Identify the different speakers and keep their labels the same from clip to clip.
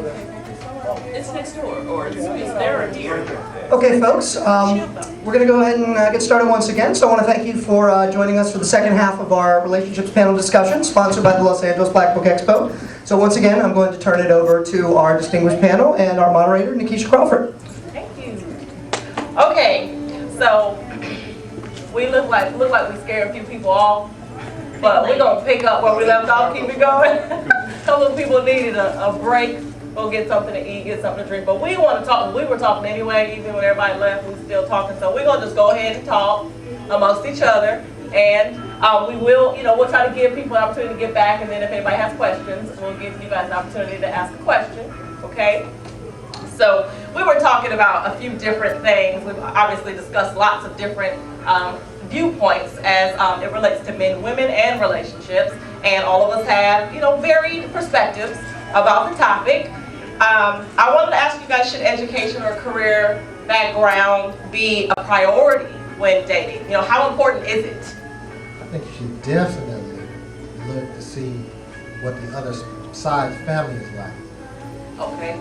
Speaker 1: It's next door, or it's there or here.
Speaker 2: Okay, folks, we're going to go ahead and get started once again. So I want to thank you for joining us for the second half of our relationships panel discussion, sponsored by the Los Angeles Black Book Expo. So once again, I'm going to turn it over to our distinguished panel and our moderator, Nikisha Crawford.
Speaker 1: Thank you. Okay, so we look like we scared a few people off, but we're gonna pick up where we left off, keep it going. Some of the people needed a break. Go get something to eat, get something to drink. But we want to talk. We were talking anyway, even when everybody left. We still talking. So we're gonna just go ahead and talk amongst each other, and we will, we'll try to give people an opportunity to get back. And then if anybody has questions, we'll give you guys an opportunity to ask a question. Okay? So we were talking about a few different things. We've obviously discussed lots of different viewpoints as it relates to men, women, and relationships. And all of us have, varied perspectives about the topic. I wanted to ask you guys, should education or career background be a priority when dating? How important is it?
Speaker 3: I think you should definitely look to see what the other side's family is like.
Speaker 1: Okay.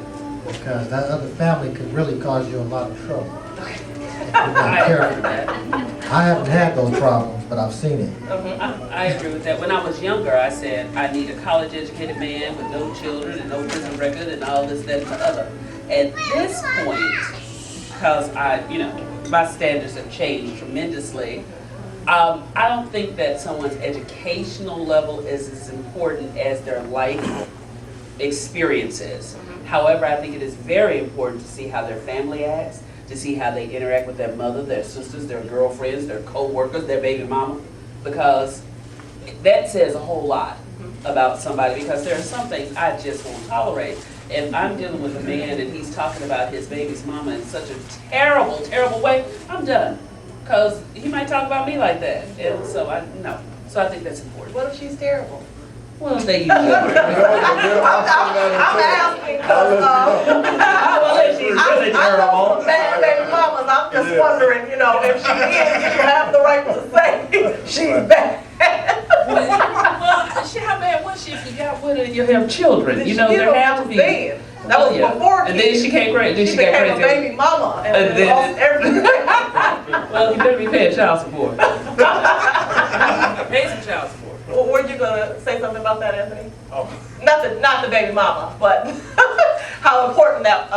Speaker 3: Because that other family could really cause you a lot of trouble.
Speaker 1: Okay.
Speaker 3: If you're not careful. I haven't had those problems, but I've seen it.
Speaker 4: I agree with that. When I was younger, I said I need a college-educated man with no children and no prison record and all this, that, and the other. At this point, because my standards have changed tremendously, I don't think that someone's educational level is as important as their life experiences. However, I think it is very important to see how their family acts, to see how they interact with their mother, their sisters, their girlfriends, their co-workers, their baby mama, because that says a whole lot about somebody, because there are some things I just won't tolerate. If I'm dealing with a man and he's talking about his baby's mama in such a terrible, terrible way, I'm done, because he might talk about me like that, and so I think that's important.
Speaker 1: What if she's terrible?
Speaker 4: Well, they use
Speaker 1: I'm asking because
Speaker 4: she's really
Speaker 1: I know some bad baby mamas. I'm just wondering, if she is, you have the right to say she's bad.
Speaker 4: Well, how bad was she if you got with her and you have children? There have to be.
Speaker 1: That was before
Speaker 4: kids. And then she came crazy.
Speaker 1: She became a baby mama and then lost everything.
Speaker 4: Well, you better be paying child support. Pay some child support.
Speaker 1: Well, were you gonna say something about that, Anthony? Oh. Not the baby mama, but how important that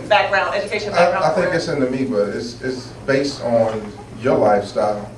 Speaker 1: background, education background.
Speaker 5: I think it's in the me, but it's based on your lifestyle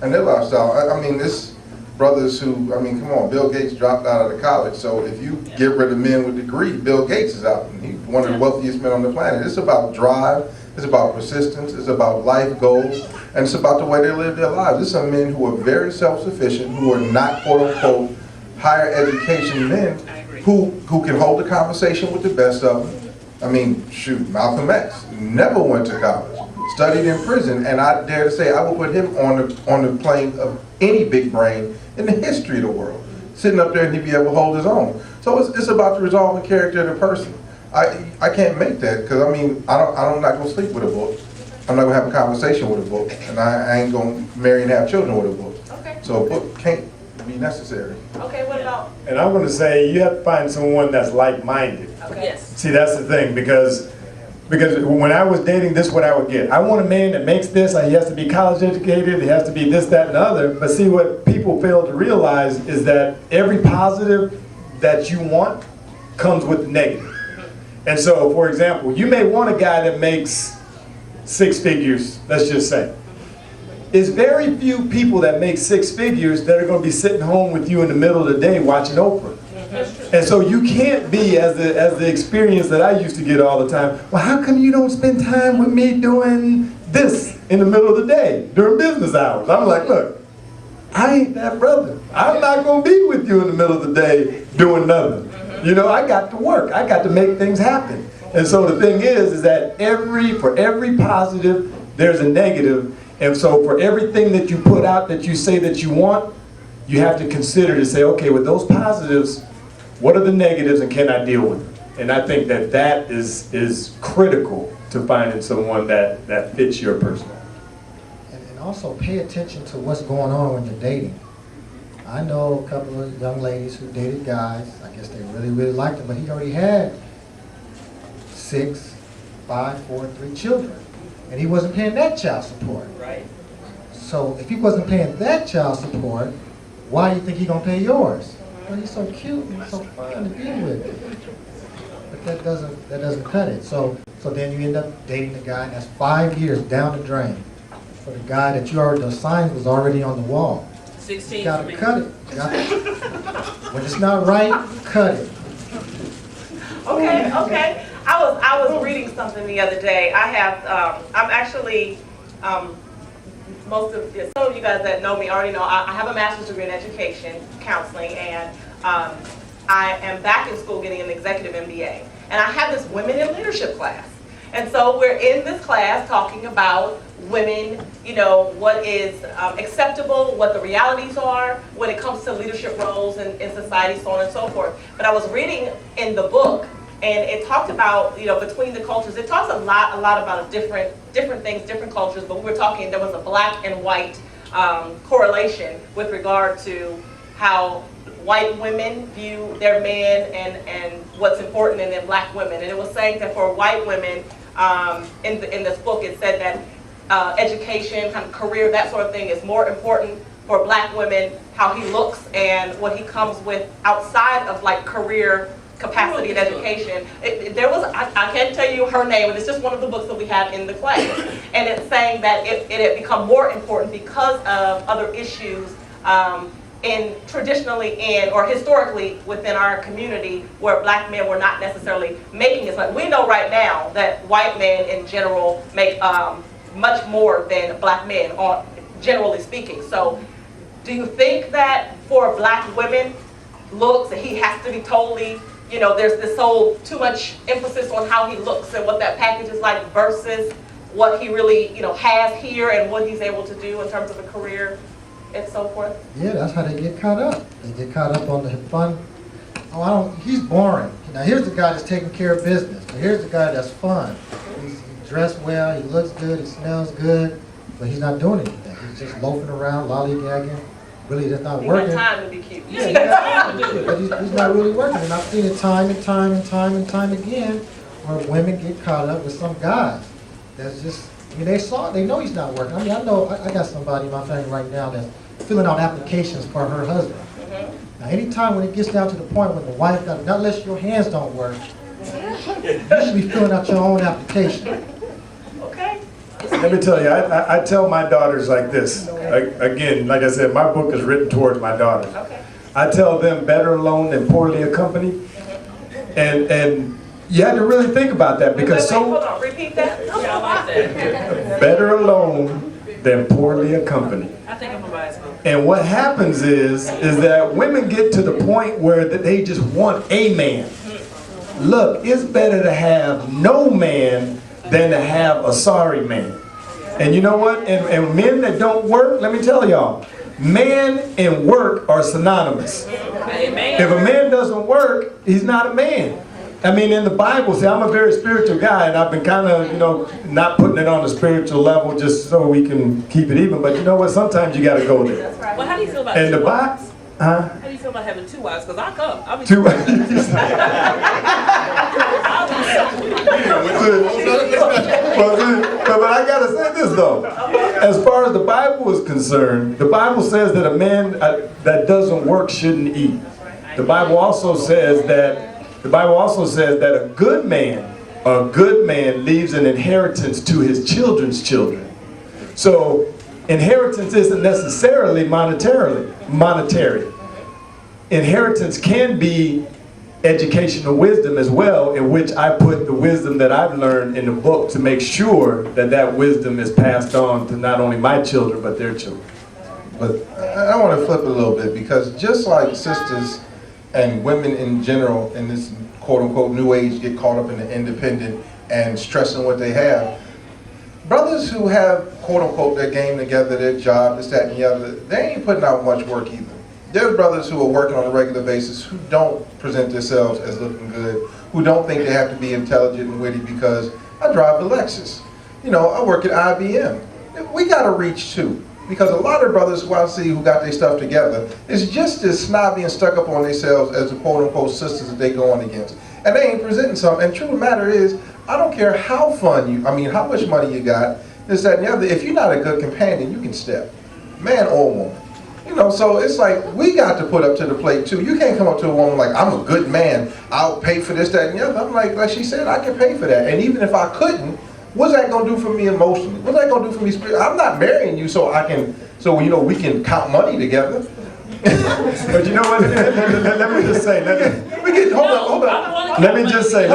Speaker 5: and their lifestyle. I mean, this brothers who, come on, Bill Gates dropped out of the college, so if you get rid of men with degrees, Bill Gates is out. He's one of the wealthiest men on the planet. It's about drive, it's about persistence, it's about life goals, and it's about the way they live their lives. These are men who are very self-sufficient, who are not quote-unquote higher education men, who can hold a conversation with the best of them. Shoot, Malcolm X never went to college, studied in prison, and I dare to say I would put him on the plane of any big brain in the history of the world, sitting up there and he'd be able to hold his own. So it's about the resolve and character of the person. I can't make that, because I'm not going to sleep with a book. I'm not going to have a conversation with a book, and I ain't going to marry and have children with a book.
Speaker 1: Okay.
Speaker 5: So a book can't be necessary.
Speaker 1: Okay, what about?
Speaker 6: And I'm going to say you have to find someone that's like-minded.
Speaker 1: Okay. Yes.
Speaker 6: See, that's the thing, because when I was dating, this is what I would get. I want a man that makes this, he has to be college educated, he has to be this, that, and the other. But see, what people fail to realize is that every positive that you want comes with the negative. And so, for example, you may want a guy that makes 6 figures, let's just say. There's very few people that make 6 figures that are going to be sitting home with you in the middle of the day watching Oprah. And so you can't be as the experience that I used to get all the time. Well, how come you don't spend time with me doing this in the middle of the day during business hours? I'm like, look, I ain't that brother. I'm not going to be with you in the middle of the day doing nothing. I got to work. I got to make things happen. And so the thing is that for every positive, there's a negative. And so for everything that you put out that you say that you want, you have to consider to say, okay, with those positives, what are the negatives and can I deal with them? And I think that is critical to finding someone that fits your personality.
Speaker 3: And also pay attention to what's going on when you're dating. I know a couple of young ladies who dated guys. I guess they really, really liked him, but he already had 6, 5, 4, 3 children. And he wasn't paying that child support.
Speaker 4: Right.
Speaker 3: So if he wasn't paying that child support, why do you think he's gonna pay yours? Well, he's so cute and so fun to be with. But that doesn't cut it. So then you end up dating a guy that's 5 years down the drain. For the guy that you already, the sign was already on the wall.
Speaker 4: 16
Speaker 3: You
Speaker 4: for
Speaker 3: gotta
Speaker 4: me.
Speaker 3: cut it. When it's not right, cut it.
Speaker 1: Okay, okay. I was reading something the other day. I have, I'm actually, some of you guys that know me already know, I have a master's degree in education, counseling, and I am back in school getting an executive MBA. And I have this women in leadership class. And so we're in this class talking about women, you know, what is acceptable, what the realities are when it comes to leadership roles in society, so on and so forth. But I was reading in the book, and it talked about, you know, between the cultures. It talks a lot about different things, different cultures. But we were talking, there was a black and white correlation with regard to how white women view their men and what's important in them black women. And it was saying that for white women, in this book, it said that education, kind of career, that sort of thing is more important for black women, how he looks and what he comes with outside of like career capacity and education. There was, I can't tell you her name, and it's just one of the books that we have in the class. And it's saying that it had become more important because of other issues or historically within our community where black men were not necessarily making as much. We know right now that white men in general make much more than black men, generally speaking. So do you think that for black women, looks, he has to be totally, you know, there's this whole too much emphasis on how he looks and what that package is like versus what he really, you know, has here and what he's able to do in terms of a career and so forth?
Speaker 3: Yeah, that's how they get caught up. They get caught up on the fun. Oh, he's boring. Now here's the guy that's taking care of business. But here's the guy that's fun. He's dressed well, he looks good, he smells good, but he's not doing anything. He's just loafing around, lollygagging. Really, that's not working.
Speaker 1: He got time to be cute.
Speaker 3: Yeah, he got time to do it, but he's not really working. And I've seen it time and time again where women get caught up with some guy that's just, I mean, they know he's not working. I mean, I know, I got somebody in my family right now that's filling out applications for her husband. Now, anytime when it gets down to the point when the wife got, not unless your hands don't work, you should be filling out your own application.
Speaker 1: Okay.
Speaker 6: Let me tell you, I tell my daughters like this. Again, like I said, my book is written towards my daughters.
Speaker 1: Okay.
Speaker 6: I tell them better alone than poorly accompanied. And you have to really think about that because
Speaker 1: Hold on, repeat that.
Speaker 4: Yeah, I like that.
Speaker 6: better alone than poorly accompanied.
Speaker 4: I think I'm a bicycle.
Speaker 6: And what happens is that women get to the point where they just want a man. Look, it's better to have no man than to have a sorry man. And you know what? And men that don't work, let me tell y'all, man and work are synonymous.
Speaker 4: Amen.
Speaker 6: If a man doesn't work, he's not a man. I mean, in the Bible, see, I'm a very spiritual guy, and I've been kind of, you know, not putting it on the spiritual level just so we can keep it even. But you know what? Sometimes you got to go there.
Speaker 4: Well, how do you feel about
Speaker 6: And the
Speaker 4: two wives?
Speaker 6: Bible, huh?
Speaker 4: How do you feel about having two wives? Because I come. I'll be
Speaker 6: Two. But I gotta say this though. As far as the Bible is concerned, the Bible says that a man that doesn't work shouldn't eat. The Bible also says that a good man leaves an inheritance to his children's children. So inheritance isn't necessarily monetary. Inheritance can be educational wisdom as well, in which I put the wisdom that I've learned in the book to make sure that that wisdom is passed on to not only my children, but their children.
Speaker 5: But I want to flip it a little bit because just like sisters and women in general in this quote-unquote new age get caught up in the independent and stressing what they have, brothers who have quote-unquote their game together, their job, this, that, and the other, they ain't putting out much work either. There's brothers who are working on a regular basis who don't present themselves as looking good, who don't think they have to be intelligent and witty because I drive a Lexus. You know, I work at IBM. We got to reach too. Because a lot of brothers who I see who got their stuff together is just as snobby and stuck up on themselves as the quote-unquote sisters that they going against. And they ain't presenting something. And true matter is, I don't care how how much money you got, this, that, and the other. If you're not a good companion, you can step, man or woman. You know, so it's like, we got to put up to the plate too. You can't come up to a woman like, I'm a good man, I'll pay for this, that, and the other. I'm like she said, I can pay for that. And even if I couldn't, what's that gonna do for me emotionally? What's that gonna do for me spiritually? I'm not marrying you so we can count money together.
Speaker 6: But you know what, let me just say,
Speaker 5: hold on.
Speaker 6: let me just say,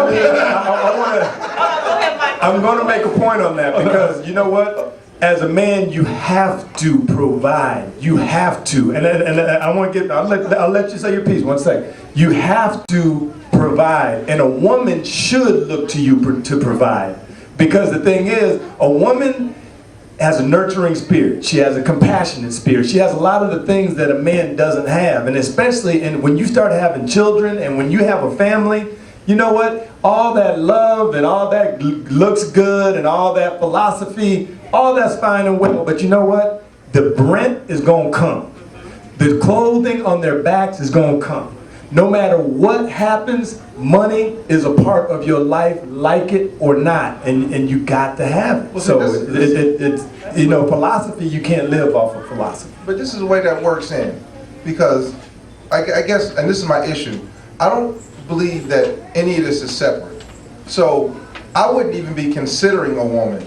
Speaker 6: I'm gonna make a point on that, because you know what? As a man, you have to provide. You have to. And I want to I'll let you say your piece, 1 second. You have to provide. And a woman should look to you to provide. Because the thing is, a woman has a nurturing spirit. She has a compassionate spirit. She has a lot of the things that a man doesn't have. And especially when you start having children and when you have a family, you know what? All that love and all that looks good and all that philosophy, all that's fine and well, but you know what? The rent is going to come. The clothing on their backs is going to come. No matter what happens, money is a part of your life, like it or not, and you got to have it.
Speaker 5: Well,
Speaker 6: so it's philosophy, you can't live off of philosophy.
Speaker 5: But this is the way that works in, because I guess, and this is my issue, I don't believe that any of this is separate. So I wouldn't even be considering a woman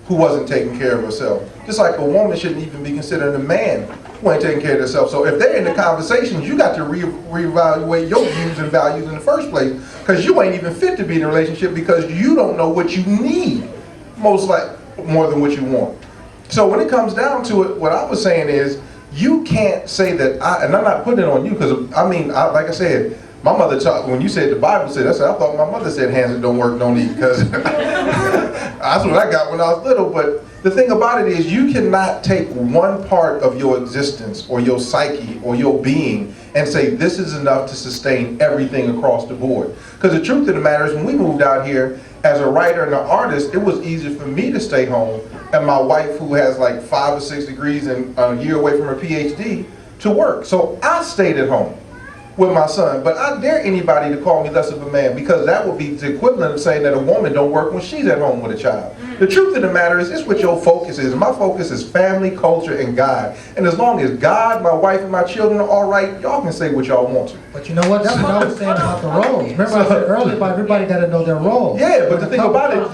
Speaker 5: who wasn't taking care of herself. Just like a woman shouldn't even be considering a man who ain't taking care of themselves. So if they're in the conversations, you got to reevaluate your views and values in the first place, because you ain't even fit to be in a relationship, because you don't know what you need, more than what you want. So when it comes down to it, what I was saying is, you can't say that, and I'm not putting it on you, because like I said, my mother taught, when you said the Bible said, I thought my mother said hands that don't work don't eat, because that's what I got when I was little. But the thing about it is, you cannot take one part of your existence or your psyche or your being and say this is enough to sustain everything across the board. Because the truth of the matter is, when we moved out here, as a writer and an artist, it was easier for me to stay home, and my wife, who has like 5 or 6 degrees and a year away from her PhD, to work. So I stayed at home with my son. But I dare anybody to call me less of a man, because that would be the equivalent of saying that a woman don't work when she's at home with a child. The truth of the matter is, it's what your focus is. My focus is family, culture, and God. And as long as God, my wife, and my children are all right, y'all can say what y'all want to.
Speaker 3: But you know what? That's what I was saying about the roles. Remember I said earlier, everybody got to know their role.
Speaker 5: Yeah, but the thing about it,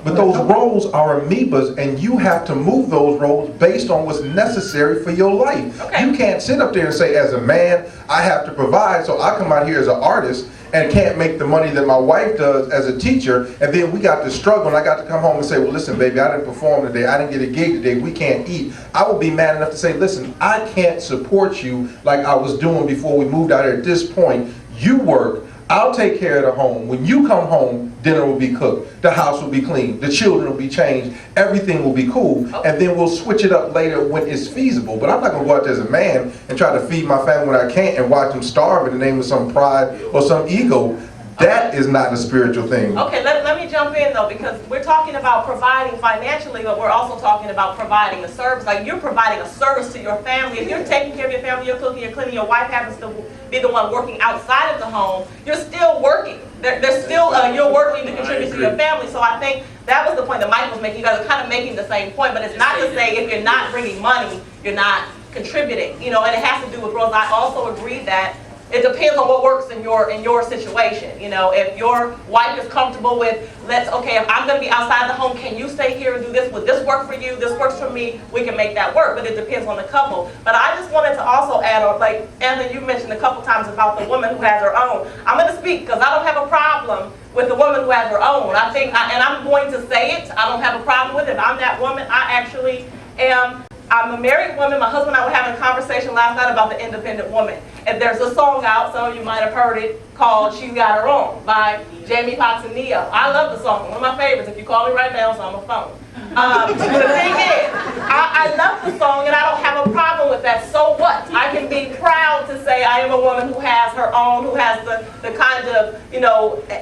Speaker 5: but those roles are amoebas, and you have to move those roles based on what's necessary for your life.
Speaker 1: Okay.
Speaker 5: You can't sit up there and say, as a man, I have to provide, so I come out here as an artist and can't make the money that my wife does as a teacher, and then we got to struggle, and I got to come home and say, well, listen, baby, I didn't perform today, I didn't get a gig today, we can't eat. I would be mad enough to say, listen, I can't support you like I was doing before we moved out here. At this point, you work, I'll take care of the home. When you come home, dinner will be cooked, the house will be clean, the children will be changed, everything will be cool, and then we'll switch it up later when it's feasible. But I'm not going to go out there as a man and try to feed my family when I can't and watch them starve in the name of some pride or some ego. That is not a spiritual thing.
Speaker 1: Okay, let me jump in though, because we're talking about providing financially, but we're also talking about providing a service. Like, you're providing a service to your family. If you're taking care of your family, you're cooking, you're cleaning, your wife happens to be the one working outside of the home, you're still working. There's still, you're working to contribute to your family. So I think that was the point that Mike was making. You guys are kind of making the same point, but it's not to say if you're not bringing money, you're not contributing. And it has to do with roles. I also agree that it depends on what works in your situation. If your wife is comfortable with, okay, if I'm going to be outside the home, can you stay here and do this? Would this work for you? This works for me. We can make that work, but it depends on the couple. But I just wanted to also add, like Anthony, you mentioned a couple times about the woman who has her own. I'm going to speak because I don't have a problem with the woman who has her own. I think, and I'm going to say it, I don't have a problem with it. If I'm that woman, I actually am. I'm a married woman. My husband and I were having a conversation last night about the independent woman. And there's a song out, some of you might have heard it, called She's Got Her Own by Jamie Foxx and Neo. I love the song, one of my favorites. If you call me right now, it's on my phone. The thing is, I love the song and I don't have a problem with that. So what? I can be proud to say I am a woman who has her own, who has the kind of,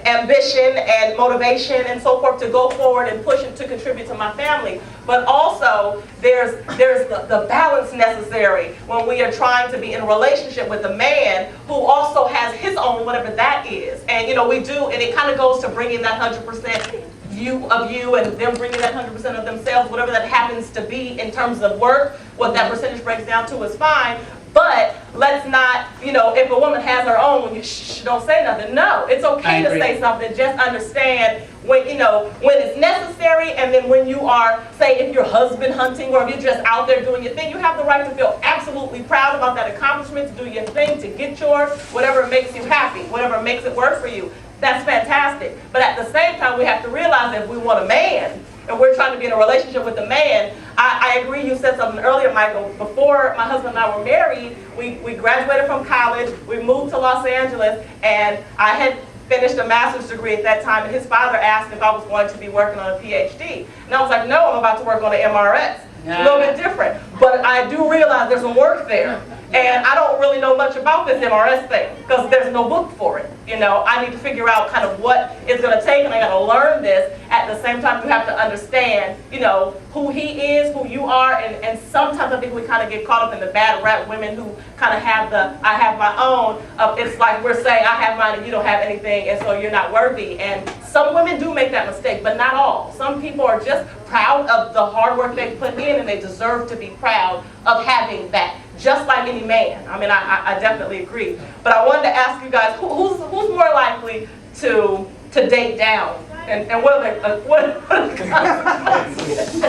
Speaker 1: ambition and motivation and so forth to go forward and push and to contribute to my family. But also, there's the balance necessary when we are trying to be in a relationship with a man who also has his own, whatever whatever that is. And you know, we do, and it kind of goes to bringing that 100% view of you and them bringing that 100% of themselves, whatever that happens to be in terms of work, what that percentage breaks down to is fine. But let's not, you know, if a woman has her own, you don't say nothing. No, it's okay to say something. Just understand when, you know, when it's necessary, and then when you are, say, if you're husband hunting or if you're just out there doing your thing, you have the right to feel absolutely proud about that accomplishment, to do your thing, to get yours, whatever makes you happy, whatever makes it work for you. That's fantastic. But at the same time, we have to realize that if we want a man, and we're trying to be in a relationship with a man, I agree, you said something earlier, Michael. Before my husband and I were married, we graduated from college, we moved to Los Angeles, and I had finished a master's degree at that time, and his father asked if I was going to be working on a PhD. And I was like, no, I'm about to work on an MRS. It's a little bit different. But I do realize there's some work there. And I don't really know much about this MRS thing, because there's no book for it. You know, I need to figure out kind of what it's going to take, and I got to learn this. At the same time, you have to understand, you know, who he is, who you are, and sometimes I think we kind of get caught up in the bad rap women who kind of have the, I have my own, it's like we're saying, I have mine and you don't have anything, and so you're not worthy. And some women do make that mistake, but not all. Some people are just proud of the hard work they put in, and they deserve to be proud of having that. Just like any man. I mean, I definitely agree. But I wanted to ask you guys, who's more likely to date down? And what are the, what are the consequences?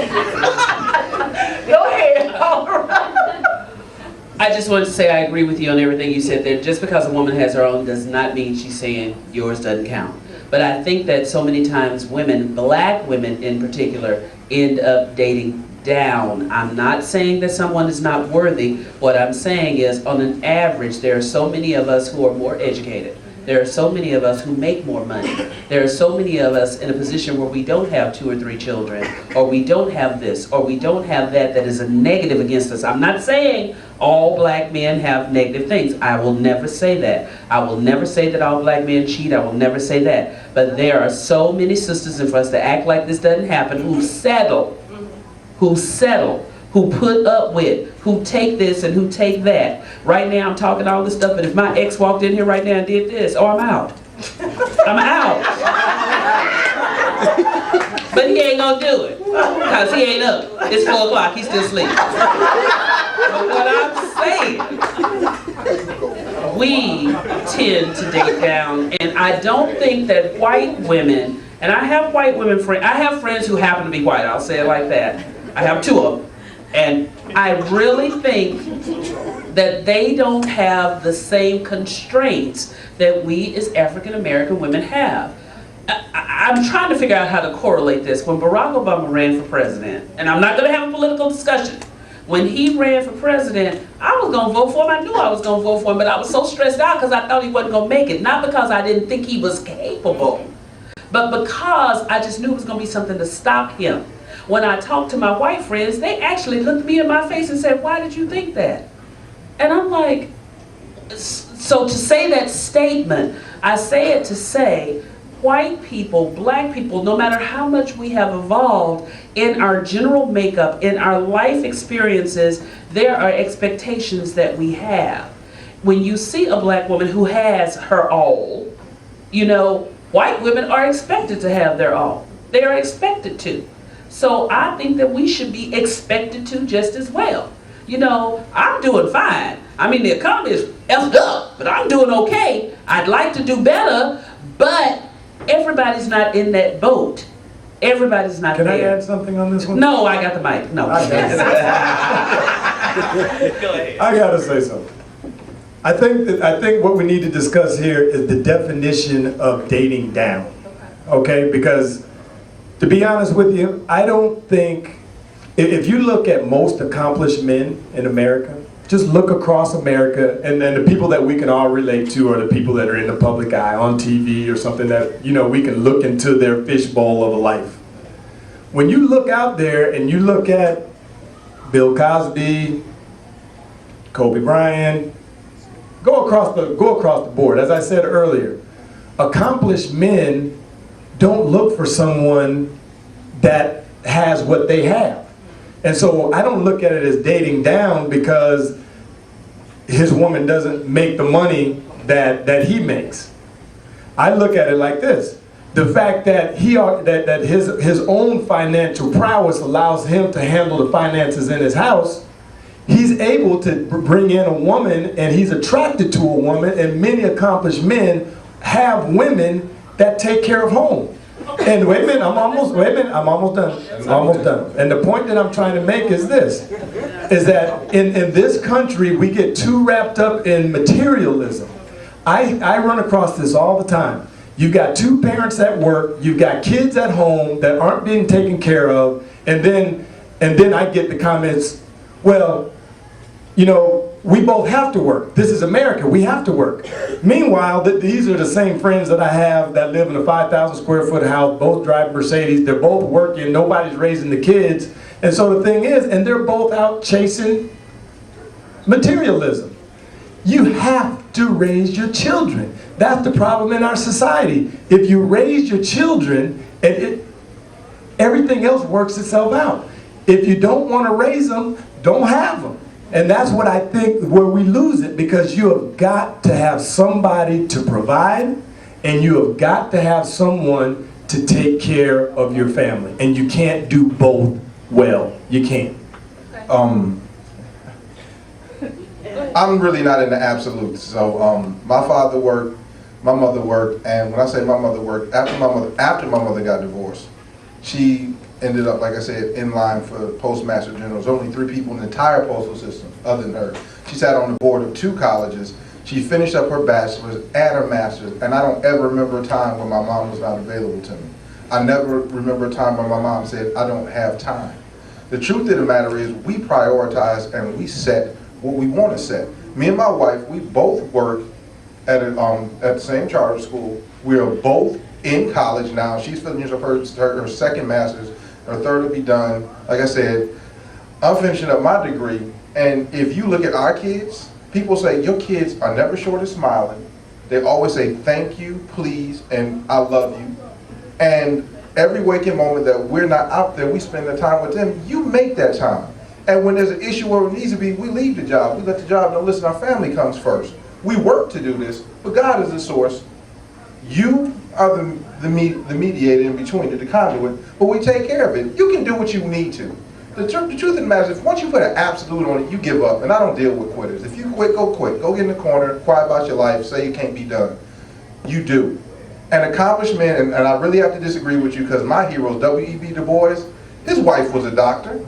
Speaker 1: Go ahead, all right.
Speaker 4: I just wanted to say I agree with you on everything you said there. Just because a woman has her own does not mean she's saying yours doesn't count. But I think that so many times women, black women in particular, end up dating down. I'm not saying that someone is not worthy. What I'm saying is, on an average, there are so many of us who are more educated. There are so many of us who make more money. There are so many of us in a position where we don't have 2 or 3 children, or we don't have this, or we don't have that, that is a negative against us. I'm not saying all black men have negative things. I will never say that. I will never say that all black men cheat. I will never say that. But there are so many sisters, and for us to act like this doesn't happen, who settle, who put up with, who take this and who take that. Right now I'm talking all this stuff, but if my ex walked in here right now and did this, oh, I'm out. I'm out. But he ain't gonna do it, because he ain't up. It's 4 o'clock, he's still asleep. But what I'm saying, we tend to date down, and I don't think that white women, and I have white women friends, I have friends who happen to be white, I'll say it like that. I have 2 of them. And I really think that they don't have the same constraints that we as African American women have. I'm trying to figure out how to correlate this. When Barack Obama ran for president, and I'm not going to have a political discussion, when he ran for president, I was going to vote for him. I knew I was going to vote for him, but I was so stressed out because I thought he wasn't going to make it. Not because I didn't think he was capable, but because I just knew it was going to be something to stop him. When I talked to my white friends, they actually looked me in my face and said, why did you think that? And I'm like, so to say that statement, I say it to say, white people, black people, no matter how much we have evolved in our general makeup, in our life experiences, there are expectations that we have. When you see a black woman who has her all, you know, white women are expected to have their all. They are expected to. So I think that we should be expected to just as well. You know, I'm doing fine. I mean, the economy is effed up, but I'm doing okay. I'd like to do better, but everybody's not in that boat. Everybody's not there.
Speaker 6: Can I add something on this one?
Speaker 4: No, I got the mic. No.
Speaker 6: I gotta say something. I think what we need to discuss here is the definition of dating down. Okay, because to be honest with you, I don't think, if you look at most accomplished men in America, just look across America, and then the people that we can all relate to are the people that are in the public eye, on TV or something that, you know, we can look into their fishbowl of a life. When you look out there and you look at Bill Cosby, Kobe Bryant, go across the board. As I said earlier, accomplished men don't look for someone that has what they have. And so I don't look at it as dating down because his woman doesn't make the money that he makes. I look at it like this. The fact that his own financial prowess allows him to handle the finances in his house, he's able to bring in a woman, and he's attracted to a woman, and many accomplished men have women that take care of home. And wait a minute, I'm almost done. And the point that I'm trying to make is this, is that in this country, we get too wrapped up in materialism. I run across this all the time. You've got two parents at work, you've got kids at home that aren't being taken care of, and then I get the comments, well, you know, we both have to work. This is America, we have to work. Meanwhile, these are the same friends that I have that live in a 5,000 square foot house, both drive Mercedes, they're both working, nobody's raising the kids. And so the thing is, and they're both out chasing materialism. You have to raise your children. That's the problem in our society. If you raise your children, everything else works itself out. If you don't want to raise them, don't have them. And that's what I think where we lose it, because you have got to have somebody to provide, and you have got to have someone to take care of your family. And you can't do both well. You can't.
Speaker 5: I'm really not in the absolutes. So my father worked, my mother worked, and when I say my mother worked, after my mother got divorced, she ended up, like I said, in line for Postmaster General. There's only 3 people in the entire postal system other than her. She sat on the board of 2 colleges. She finished up her bachelor's and her master's, and I don't ever remember a time when my mom was not available to me. I never remember a time when my mom said, I don't have time. The truth of the matter is, we prioritize and we set what we want to set. Me and my wife, we both work at the same charter school. We are both in college now. She's finishing up her second master's. Her third will be done. Like I said, I'm finishing up my degree. And if you look at our kids, people say your kids are never short of smiling. They always say thank you, please, and I love you. And every waking moment that we're not out there, we spend the time with them. You make that time. And when there's an issue where it needs to be, we leave the job. We let the job know, listen, our family comes first. We work to do this, but God is the source. You are the mediator in between, the conduit, but we take care of it. You can do what you need to. The truth of the matter is, once you put an absolute on it, you give up, and I don't deal with quitters. If you quit, go quit. Go get in the corner, cry about your life, say it can't be done. You do. An accomplished man, and I really have to disagree with you, because my heroes, W.E.B. Du Bois, his wife was a doctor.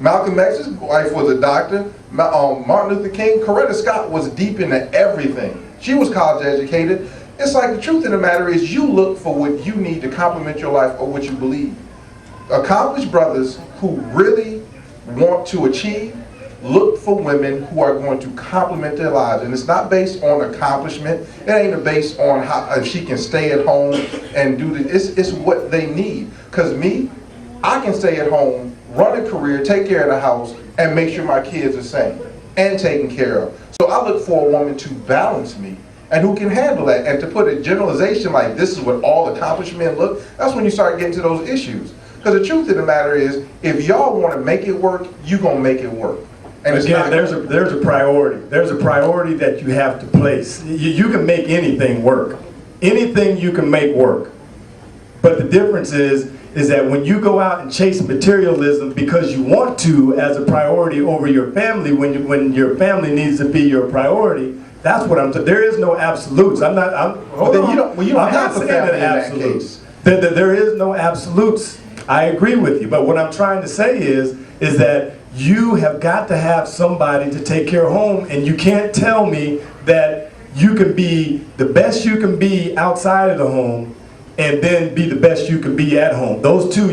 Speaker 5: Malcolm X's wife was a doctor. Martin Luther King, Coretta Scott was deep into everything. She was college educated. It's like the truth of the matter is, you look for what you need to complement your life or what you believe. Accomplished brothers who really want to achieve look for women who are going to complement their lives. And it's not based on accomplishment. It ain't based on how if she can stay at home and do this. It's what they need. Because me, I can stay at home, run a career, take care of the house, and make sure my kids are safe and taken care of. So I look for a woman to balance me and who can handle that. And to put a generalization like this is what all accomplished men look, that's when you start getting to those issues. Because the truth of the matter is, if y'all want to make it work, you're going to make it work. And
Speaker 6: again, there's a priority. There's a priority that you have to place. You can make anything work. Anything you can make work. But the difference is that when you go out and chase materialism because you want to as a priority over your family, when your family needs to be your priority, that's what I'm saying. There is no absolutes. I'm not saying that absolutes. There is no absolutes. I agree with you. But what I'm trying to say is that you have got to have somebody to take care of home, and you can't tell me that you can be the best you can be outside of the home and then be the best you can be at home. Those two,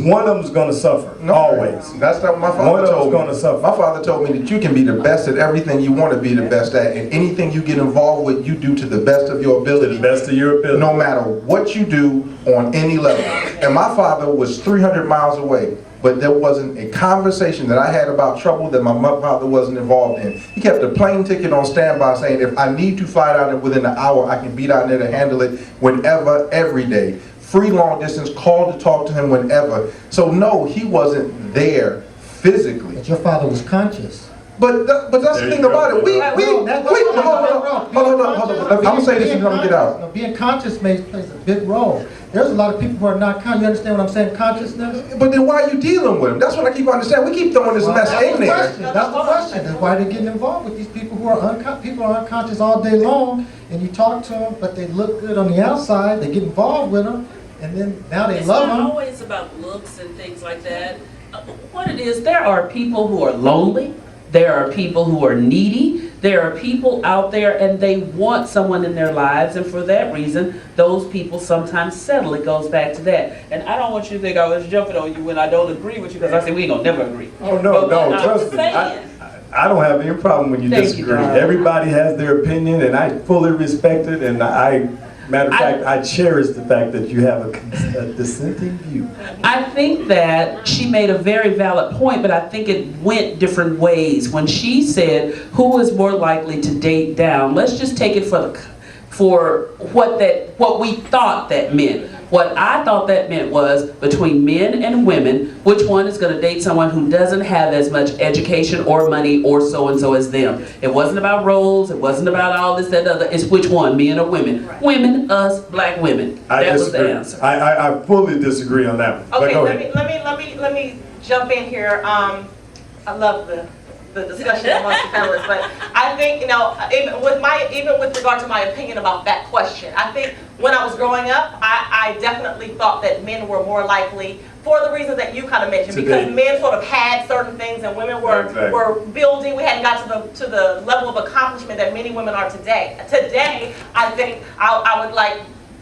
Speaker 6: one of them's going to suffer, always.
Speaker 5: That's not what my father told me.
Speaker 6: Going to suffer.
Speaker 5: My father told me that you can be the best at everything you want to be the best at, and anything you get involved with, you do to the best of your ability.
Speaker 6: The best of your ability.
Speaker 5: No matter what you do on any level. And my father was 300 miles away, but there wasn't a conversation that I had about trouble that my father wasn't involved in. He kept a plane ticket on standby saying, if I need to fly down there within an hour, I can be down there to handle it whenever, every day. Free long distance, call to talk to him whenever. So no, he wasn't there physically.
Speaker 3: But your father was conscious.
Speaker 5: But that's
Speaker 6: There
Speaker 5: the thing
Speaker 6: you go.
Speaker 5: about it. Hold on. I'm gonna say this and I'm gonna get out.
Speaker 3: Being conscious plays a big role. There's a lot of people who are not conscious. You understand what I'm saying? Consciousness.
Speaker 5: But then why are you dealing with them? That's what I keep understanding. We keep throwing this mess in there.
Speaker 3: That's the question. That's why they're getting involved with these people who are unconscious all day long. And you talk to them, but they look good on the outside. They get involved with them, and then now they love
Speaker 4: It's not
Speaker 3: them.
Speaker 4: always about looks and things like that. What it is, there are people who are lonely. There are people who are needy. There are people out there and they want someone in their lives, and for that reason, those people sometimes settle. It goes back to that. And I don't want you to think I was jumping on you when I don't agree with you, because I say we ain't gonna never agree.
Speaker 6: Oh, no,
Speaker 4: But
Speaker 6: no,
Speaker 4: I'm
Speaker 6: trust
Speaker 4: just
Speaker 6: me.
Speaker 4: saying.
Speaker 6: I don't have any problem when you
Speaker 4: Thank you,
Speaker 6: disagree.
Speaker 4: darling.
Speaker 6: Everybody has their opinion, and I fully respect it, and matter of fact, I cherish the fact that you have a dissenting view.
Speaker 4: I think that she made a very valid point, but I think it went different ways. When she said, who is more likely to date down, let's just take it for what we thought that meant. What I thought that meant was between men and women, which one is going to date someone who doesn't have as much education or money or so-and-so as them. It wasn't about roles, it wasn't about all this, that, other. It's which one, men or women.
Speaker 1: Right.
Speaker 4: Women, us, black women.
Speaker 6: I
Speaker 4: That was
Speaker 6: disagree.
Speaker 4: the answer.
Speaker 6: I fully disagree on that one. But
Speaker 1: Okay,
Speaker 6: go ahead.
Speaker 1: let me jump in here. I love the discussion amongst the panelists, but I think, you know, even with regard to my opinion about that question, I think when I was growing up, I definitely thought that men were more likely, for the reasons that you kind of mentioned, because men sort of had certain things and women were building. We hadn't got to the level of accomplishment that many women are today. Today, I think I would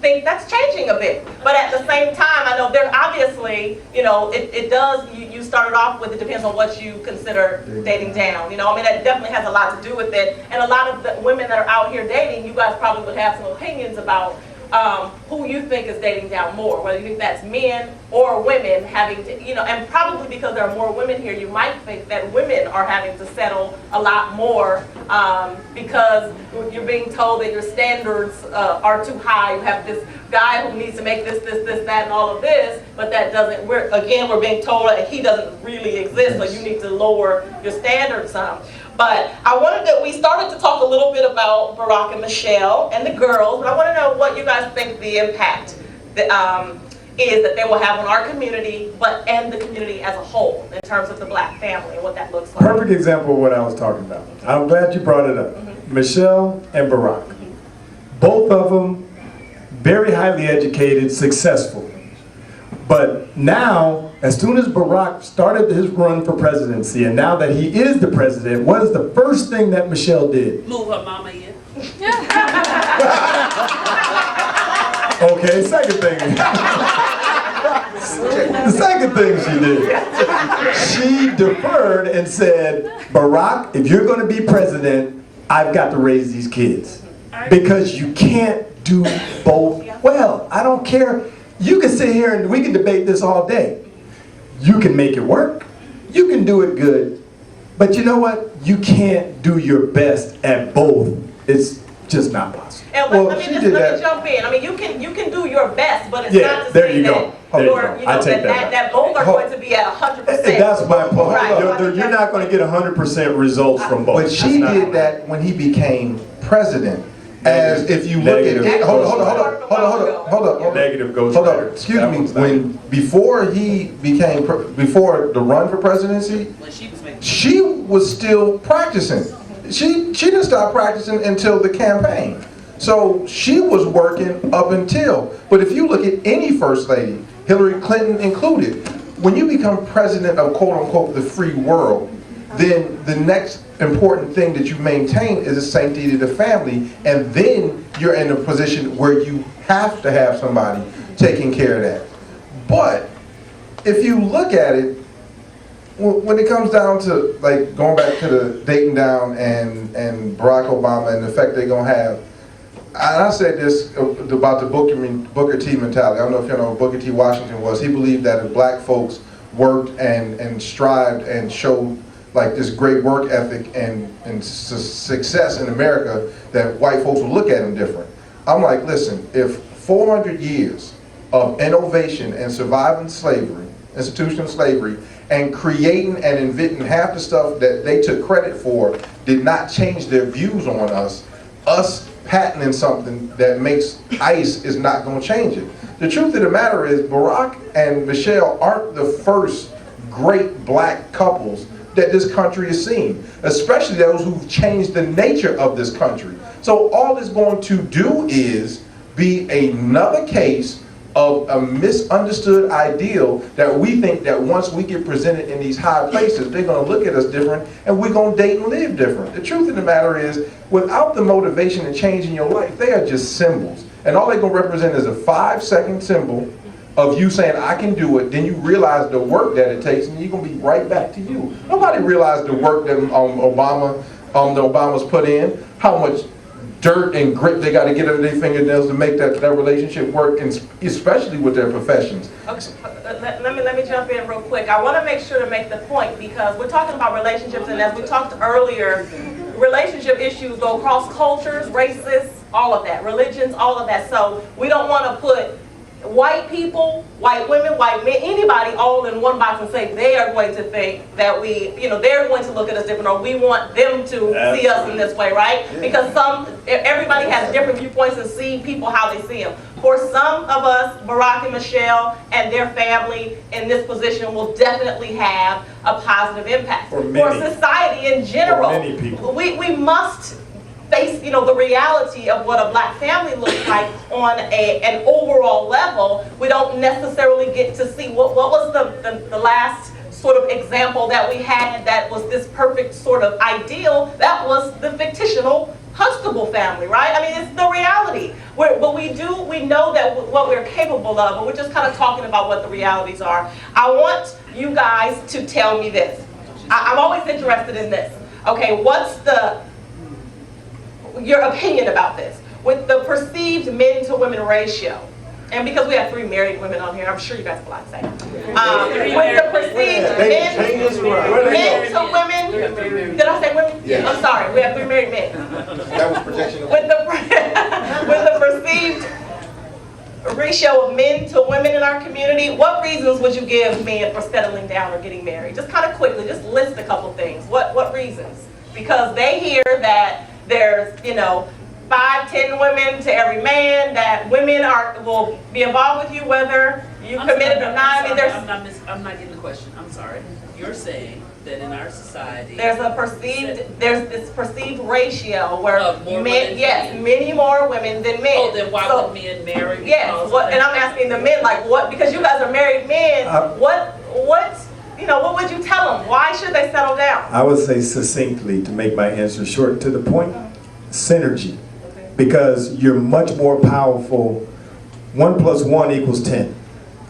Speaker 1: think that's changing a bit, but at the same time, I know there obviously, you know, it does. You started off with, it depends on what you consider dating down. You know, I mean, that definitely has a lot to do with it. And a lot of the women that are out here dating, you guys probably would have some opinions about who you think is dating down more, whether you think that's men or women having to, you know, and probably because there are more women here, you might think that women are having to settle a lot more because you're being told that your standards are too high. You have this guy who needs to make this, that, and all of this, but that doesn't, we're being told that he doesn't really exist, so you need to lower your standards some. But we started to talk a little bit about Barack and Michelle and the girls, but I want to know what you guys think the impact is that they will have on our community, and the community as a whole, in terms of the black family and what that looks like.
Speaker 6: Perfect example of what I was talking about. I'm glad you brought it up. Michelle and Barack. Both of them very highly educated, successful. But now, as soon as Barack started his run for presidency, and now that he is the president, what is the first thing that Michelle did?
Speaker 4: Move her mama in.
Speaker 6: Okay, second thing. The second thing she did, she deferred and said, Barack, if you're going to be president, I've got to raise these kids. Because you can't do both well. I don't care. You can sit here and we can debate this all day. You can make it work. You can do it good. But you know what? You can't do your best at both. It's just not possible.
Speaker 1: And let me jump in. I mean, you can do your best, but it's not to
Speaker 6: there
Speaker 1: say
Speaker 6: you go.
Speaker 1: that both are going to be at 100%.
Speaker 6: That's my point.
Speaker 1: Right.
Speaker 6: You're not going to get 100% results from both.
Speaker 5: But she did that when he became president. As if you look at it, hold up.
Speaker 6: Negative goes
Speaker 5: hold
Speaker 6: later.
Speaker 5: up. Excuse me. Before the run for presidency,
Speaker 4: When she was making.
Speaker 5: she was still practicing. She didn't stop practicing until the campaign. So she was working up until. But if you look at any first lady, Hillary Clinton included, when you become president of quote unquote the free world, then the next important thing that you maintain is the sanctity of the family, and then you're in a position where you have to have somebody taking care of that. But if you look at it, when it comes down to like going back to the dating down and Barack Obama and the effect they're gonna have, and I said this about the Booker T mentality. I don't know if you know who Booker T. Washington was. He believed that if black folks worked and strived and showed like this great work ethic and success in America, that white folks would look at them different. I'm like, listen, if 400 years of innovation and surviving slavery institution of slavery, and creating and inventing half the stuff that they took credit for did not change their views on us. Us patenting something that makes ICE is not going to change it. The truth of the matter is Barack and Michelle aren't the first great black couples that this country has seen, especially those who've changed the nature of this country. So all it's going to do is be another case of a misunderstood ideal that we think that once we get presented in these high places, they're going to look at us different and we're going to date and live different. The truth of the matter is, without the motivation to change in your life, they are just symbols. And all they're going to represent is a 5-second symbol of you saying, I can do it. Then you realize the work that it takes and you're going to be right back to you. Nobody realized the work that the Obamas put in, how much dirt and grit they got to get under their fingernails to make that relationship work, and especially with their professions.
Speaker 1: Okay, let me jump in real quick. I want to make sure to make the point, because we're talking about relationships, and as we talked earlier, relationship issues go across cultures, races, all of that, religions, all of that. So we don't want to put white people, white women, white men, anybody all in one box and say they are going to think that they're going to look at us different, or we want them to see us in this way, right? Because everybody has different viewpoints and see people how they see them. For some of us, Barack and Michelle and their family in this position will definitely have a positive impact. For society in general,
Speaker 6: for many people.
Speaker 1: We must face, the reality of what a black family looks like on an overall level. We don't necessarily get to see what was the last sort of example that we had that was this perfect sort of ideal. That was the fictional Huxtable family, right? I mean, it's the reality. But we know that what we're capable of, but we're just kind of talking about what the realities are. I want you guys to tell me this. I'm always interested in this. Okay, what's your opinion about this? With the perceived men to women ratio, and because we have 3 married women on here, I'm sure you guys have a lot to say. With the perceived men to women, did I say women?
Speaker 5: Yes.
Speaker 1: I'm sorry, we have 3 married men.
Speaker 5: That was projection.
Speaker 1: With the perceived ratio of men to women in our community, what reasons would you give men for settling down or getting married? Just kind of quickly, just list a couple things. What reasons? Because they hear that there's 5-10 women to every man, that women will be involved with you whether you committed or not. I mean,
Speaker 4: I'm not getting the question. I'm sorry. You're saying that in our society
Speaker 1: there's this perceived ratio where
Speaker 4: more women
Speaker 1: many more women than men.
Speaker 4: Oh, then why would men marry?
Speaker 1: Yes, and I'm asking the men, like, what? Because you guys are married men. What would you tell them? Why should they settle down?
Speaker 6: I would say succinctly, to make my answer short to the point, synergy. Because you're much more powerful. 1 + 1 = 10.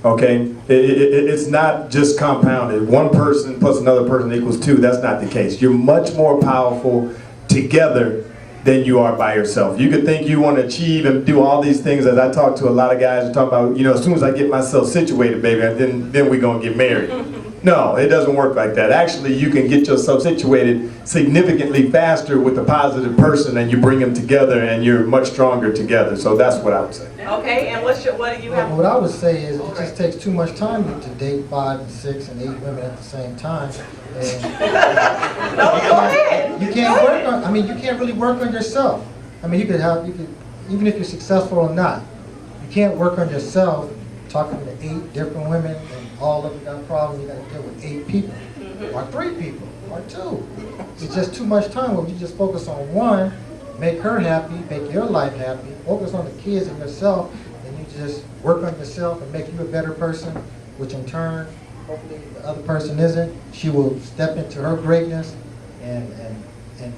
Speaker 6: Okay? It's not just compounded. 1 person plus another person equals 2. That's not the case. You're much more powerful together than you are by yourself. You could think you want to achieve and do all these things, as I talk to a lot of guys who talk about, as soon as I get myself situated, baby, then we're going to get married. No, it doesn't work like that. Actually, you can get yourself situated significantly faster with a positive person, and you bring them together and you're much stronger together. So that's what I would say.
Speaker 1: Okay, and what do you have?
Speaker 3: What I would say is it just takes too much time to date 5 and 6 and 8 women at the same time. And
Speaker 1: No, go ahead.
Speaker 3: you can't really work on yourself. I mean, even if you're successful or not, you can't work on yourself talking to 8 different women and all of them got problems. You got to deal with 8 people, or 3 people, or 2. It's just too much time. When you just focus on one, make her happy, make your life happy, focus on the kids and yourself, and you just work on yourself and make you a better person, which in turn, hopefully the other person isn't. She will step into her greatness and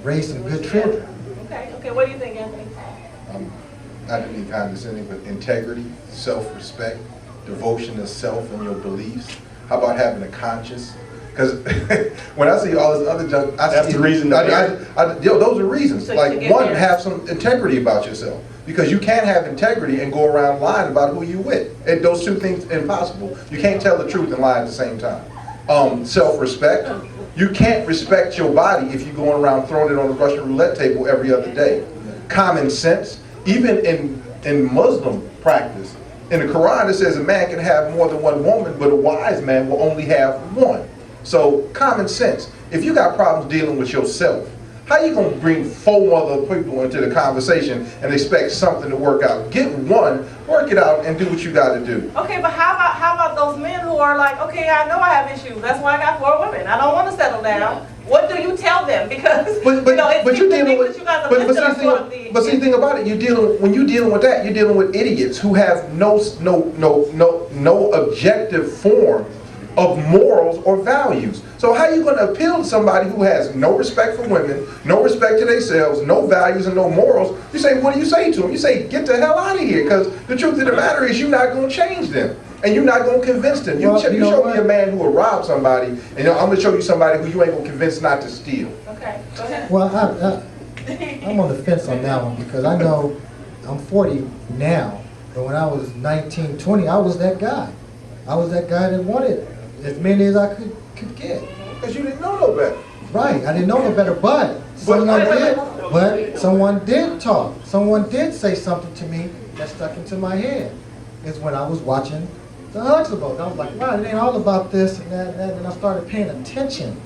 Speaker 3: raise some good children.
Speaker 1: Okay, what do you think, Anthony?
Speaker 5: Not to be condescending, but integrity, self-respect, devotion to self and your beliefs. How about having a conscience? Because when I see all this other junk,
Speaker 6: That's the reason.
Speaker 5: Those are reasons.
Speaker 1: So
Speaker 5: Like,
Speaker 1: to get
Speaker 5: one,
Speaker 1: married.
Speaker 5: have some integrity about yourself. Because you can't have integrity and go around lying about who you with. Those 2 things are impossible. You can't tell the truth and lie at the same time. Self-respect. You can't respect your body if you're going around throwing it on the Russian roulette table every other day. Common sense. Even in Muslim practice, In the Quran, it says a man can have more than one woman, but a wise man will only have one. So, common sense. If you got problems dealing with yourself, how you gonna bring 4 other people into the conversation and expect something to work out? Get one, work it out, and do what you gotta do.
Speaker 1: Okay, but how about those men who are like, okay, I know I have issues. That's why I got 4 women. I don't want to settle down. What do you tell them? Because
Speaker 5: But you're dealing with.
Speaker 1: But
Speaker 5: See, the thing about it, when you're dealing with that, you're dealing with idiots who have no objective form of morals or values. So how are you going to appeal to somebody who has no respect for women, no respect to themselves, no values and no morals? You say, what do you say to them? You say, get the hell out of here, because the truth of the matter is you're not going to change them. And you're not going to convince them. You show me a man who will rob somebody, and I'm going to show you somebody who you ain't going to convince not to steal.
Speaker 1: Okay, go ahead.
Speaker 3: Well, I'm on the fence on that one because I know I'm 40 now, but when I was 19, 20, I was that guy. I was that guy that wanted as many as I could get.
Speaker 5: Because you didn't know no better.
Speaker 3: Right, I didn't know no better, but someone did talk. Someone did say something to me that stuck into my head. It's when I was watching the Expo. I was like, wow, it ain't all about this and that and that. And I started paying attention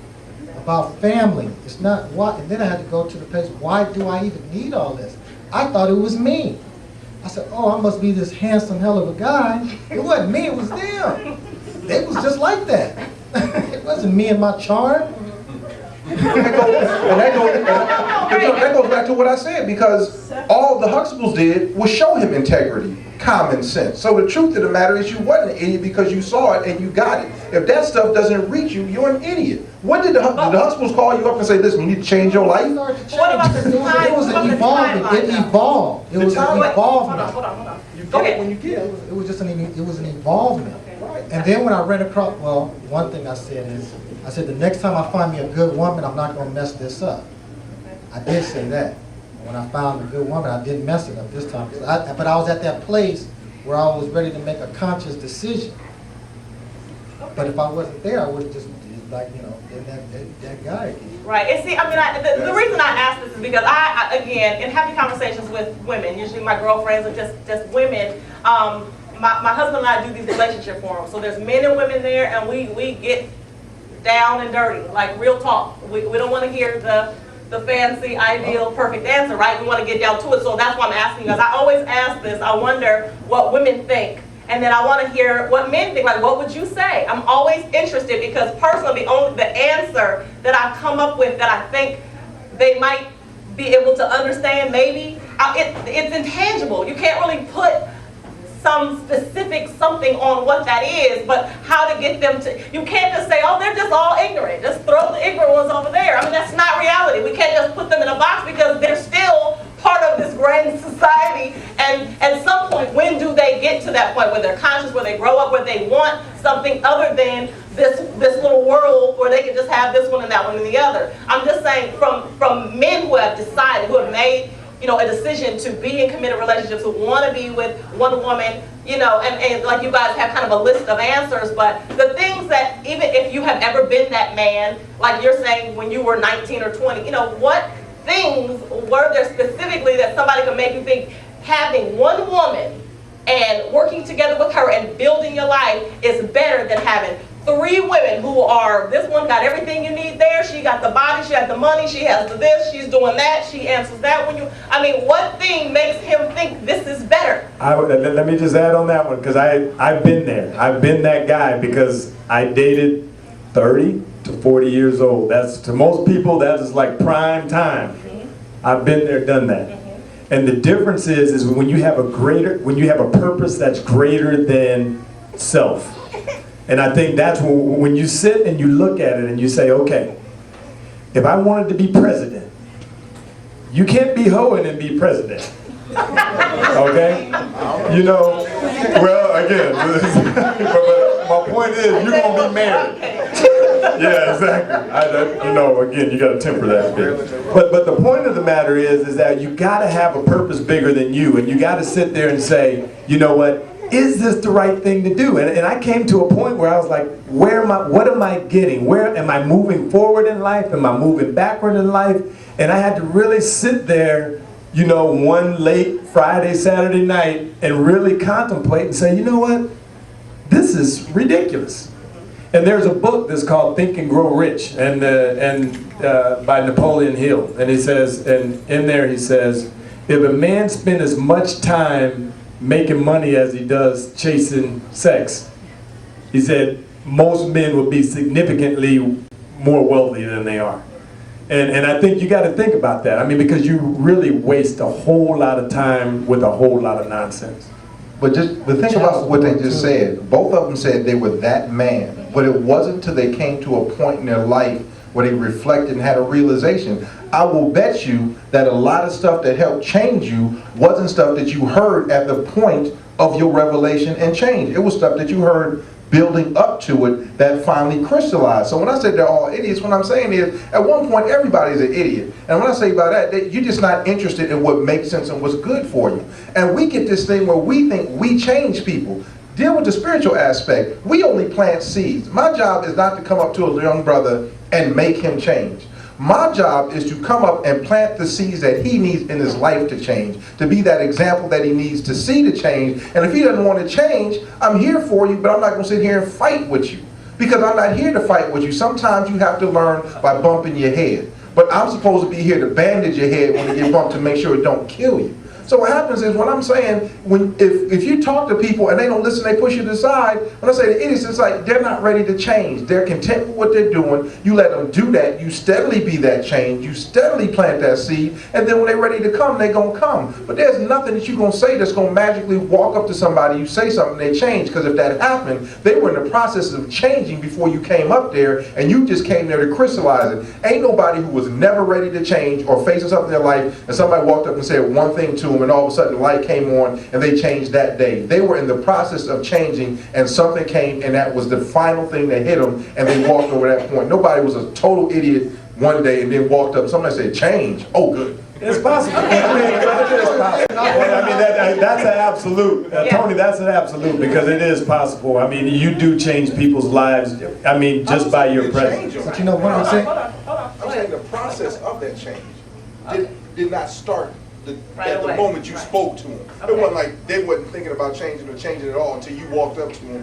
Speaker 3: about family. It's not what, and then I had to go to the place, why do I even need all this? I thought it was me. I said, oh, I must be this handsome hell of a guy. It wasn't me, it was them. They was just like that. It wasn't me and my charm.
Speaker 5: That goes back to what I said, because all the Huxtables did was show him integrity, common sense. So the truth of the matter is you wasn't an idiot because you saw it and you got it. If that stuff doesn't reach you, you're an idiot. What did the Huxtables call you up and say, listen, you need to change your life?
Speaker 1: What about the time?
Speaker 3: It was an evolvement. It evolved. It was an evolvement.
Speaker 1: Hold on.
Speaker 5: You
Speaker 1: Go
Speaker 5: get it
Speaker 1: ahead.
Speaker 5: when you get it.
Speaker 3: It was just an evolvement. And then when I ran across, well, one thing I said is, I said the next time I find me a good woman, I'm not going to mess this up. I did say that. When I found a good woman, I didn't mess it up this time. But I was at that place where I was ready to make a conscious decision. But if I wasn't there, I would have just like, been that guy again.
Speaker 1: Right. And see, I mean, the reason I ask this is because I again, in having conversations with women, usually my girlfriends or just women, my husband and I do these relationship forums. So there's men and women there, and we get down and dirty, like real talk. We don't want to hear the fancy, ideal, perfect answer, right? We want to get down to it. So that's why I'm asking you guys. I always ask this. I wonder what women think. And then I want to hear what men think. Like, what would you say? I'm always interested because personally, the answer that I've come up with that I think they might be able to understand, maybe, it's intangible. You can't really put some specific something on what that is, but how to get them to, you can't just say, oh, they're just all ignorant. Just throw the ignorant ones over there. I mean, that's not reality. We can't just put them in a box because they're still part of this grand society. And at some point, when do they get to that point where they're conscious, where they grow up, where they want something other than this little world where they can just have this one and that one and the other? I'm just saying from men who have decided, who have made a decision to be in committed relationships, who want to be with one woman, and like you guys have kind of a list of answers, but the things that, even if you have ever been that man, like you're saying when you were 19 or 20, what things were there specifically that somebody could make you think having one woman and working together with her and building your life is better than having 3 women who are, this one got everything you need there, she got the body, she has the money, she has the this, she's doing that, she answers that when you, what thing makes him think this is better?
Speaker 6: Let me just add on that one, because I've been there. I've been that guy because I dated 30 to 40 years old. That's, to most people, that is like prime time. I've been there, done that. And the difference is when you have a purpose that's greater than self. And I think that's when you sit and you look at it and you say, okay, if I wanted to be president, you can't be hoeing and be president. Okay? Well, again, but my point is, you're going to be married. Yeah, exactly. Again, you got to temper that a bit. But the point of the matter is that you got to have a purpose bigger than you, and you got to sit there and say, you know what? Is this the right thing to do? And I came to a point where I was like, what am I getting? Where am I moving forward in life? Am I moving backward in life? And I had to really sit there you know, one late Friday, Saturday night and really contemplate and say, you know what, this is ridiculous. And there's a book that's called Think and Grow Rich, and by Napoleon Hill. And he says, and in there he says, if a man spent as much time making money as he does chasing sex, he said, most men would be significantly more wealthy than they are. And I think you got to think about that. I mean, because you really waste a whole lot of time with a whole lot of nonsense.
Speaker 5: But think about what they just said. Both of them said they were that man, but it wasn't until they came to a point in their life where they reflected and had a realization. I will bet you that a lot of stuff that helped change you wasn't stuff that you heard at the point of your revelation and change. It was stuff that you heard building up to it that finally crystallized. So when I said they're all idiots, what I'm saying is, at one point everybody's an idiot. And when I say by that, you're just not interested in what makes sense and what's good for you. And we get this thing where we think we change people. Deal with the spiritual aspect. We only plant seeds. My job is not to come up to a young brother and make him change. My job is to come up and plant the seeds that he needs in his life to change, to be that example that he needs to see to change. And if he doesn't want to change, I'm here for you, but I'm not going to sit here and fight with you, because I'm not here to fight with you. Sometimes you have to learn by bumping your head, but I'm supposed to be here to bandage your head when you get bumped to make sure it don't kill you. So what happens is, what I'm saying, if you talk to people and they don't listen, they push you to the side. When I say the idiots, it's like they're not ready to change. They're content with what they're doing. You let them do that. You steadily be that change. You steadily plant that seed. And then when they're ready to come, they're going to come. But there's nothing that you're going to say that's going to magically walk up to somebody, you say something, they change. Because if that happened, they were in the process of changing before you came up there, and you just came there to crystallize it. Ain't nobody who was never ready to change or facing something in their life, and somebody walked up and said one thing to them, and all of a sudden the light came on and they changed that day. They were in the process of changing, and something came, and that was the final thing that hit them, and they walked over that point. Nobody was a total idiot one day and then walked up. Somebody said, change. Oh, good.
Speaker 6: It's possible. I mean, that's an absolute. Tony, that's an absolute, because it is possible. I mean, you do change people's lives. I mean, just by your presence.
Speaker 3: But you know what I'm saying?
Speaker 5: I'm saying the process of that change did not start
Speaker 1: Right
Speaker 5: at the
Speaker 1: away.
Speaker 5: moment you
Speaker 1: Right.
Speaker 5: spoke to them.
Speaker 1: Okay.
Speaker 5: It wasn't like they wasn't thinking about changing or changing at all until you walked up to them,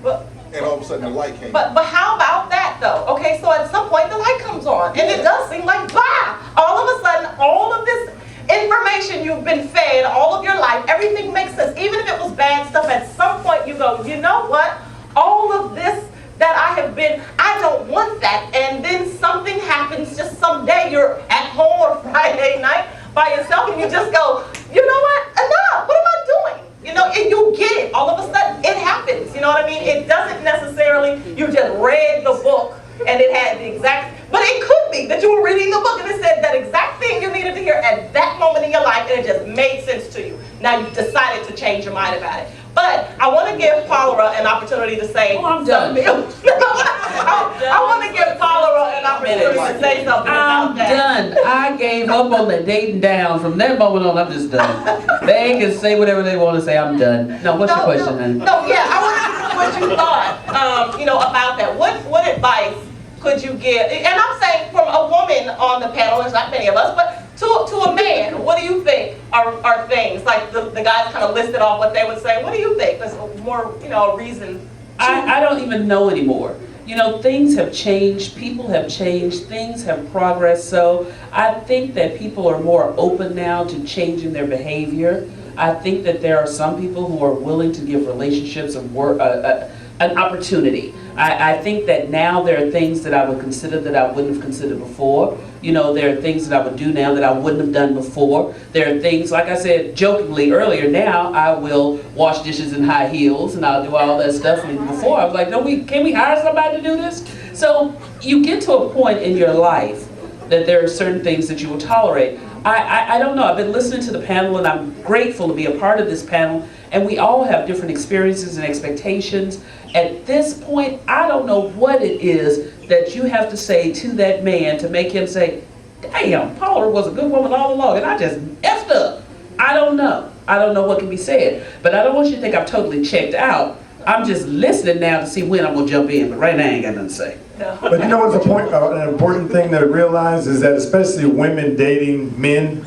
Speaker 5: and all of a sudden the light came.
Speaker 1: But how about that though? Okay, so at some point the light comes on, and it does seem like, bah! All of a sudden, all of this information you've been fed all of your life, everything makes sense. Even if it was bad stuff, at some point you go, you know what? All of this that I have been, I don't want that. And then something happens, just someday you're at home or Friday night by yourself, and you just go, you know what? Enough! What am I doing? You know, and you get it. All of a sudden, it happens. You know what I mean? It doesn't necessarily, you just read the book and it had the exact, but it could be that you were reading the book and it said that exact thing you needed to hear at that moment in your life, and it just made sense to you. Now you've decided to change your mind about it. But I want to give Paula an opportunity to say
Speaker 4: I'm
Speaker 1: something.
Speaker 4: done.
Speaker 1: I want to give Paula an opportunity to say something
Speaker 4: I'm
Speaker 1: about that.
Speaker 4: done. I gave up on the dating down. From that moment on, I'm just done. They can say whatever they want to say. I'm done. Now, what's your question, honey?
Speaker 1: No, yeah, I want to know what you thought, you know, about that. What advice could you give? And I'm saying from a woman on the panel, there's not many of us, but to a man, what do you think are things, like the guys kind of listed off what they would say. What do you think? There's more, you know, a reason.
Speaker 4: I don't even know anymore. You know, things have changed, people have changed, things have progressed. So I think that people are more open now to changing their behavior. I think that there are some people who are willing to give relationships an opportunity. I think that now there are things that I would consider that I wouldn't have considered before. You know, there are things that I would do now that I wouldn't have done before. There are things, like I said jokingly earlier, now I will wash dishes in high heels and I'll do all that stuff. And before I was like, can we hire somebody to do this? So you get to a point in your life that there are certain things that you will tolerate. I don't know, I've been listening to the panel and I'm grateful to be a part of this panel, and we all have different experiences and expectations. At this point, I don't know what it is that you have to say to that man to make him say, damn, Paula was a good woman all along and I just effed up. I don't know. I don't know what can be said, but I don't want you to think I've totally checked out. I'm just listening now to see when I'm gonna jump in, but right now I ain't got nothing to say.
Speaker 6: But you know what's an important thing to realize is that, especially women dating men,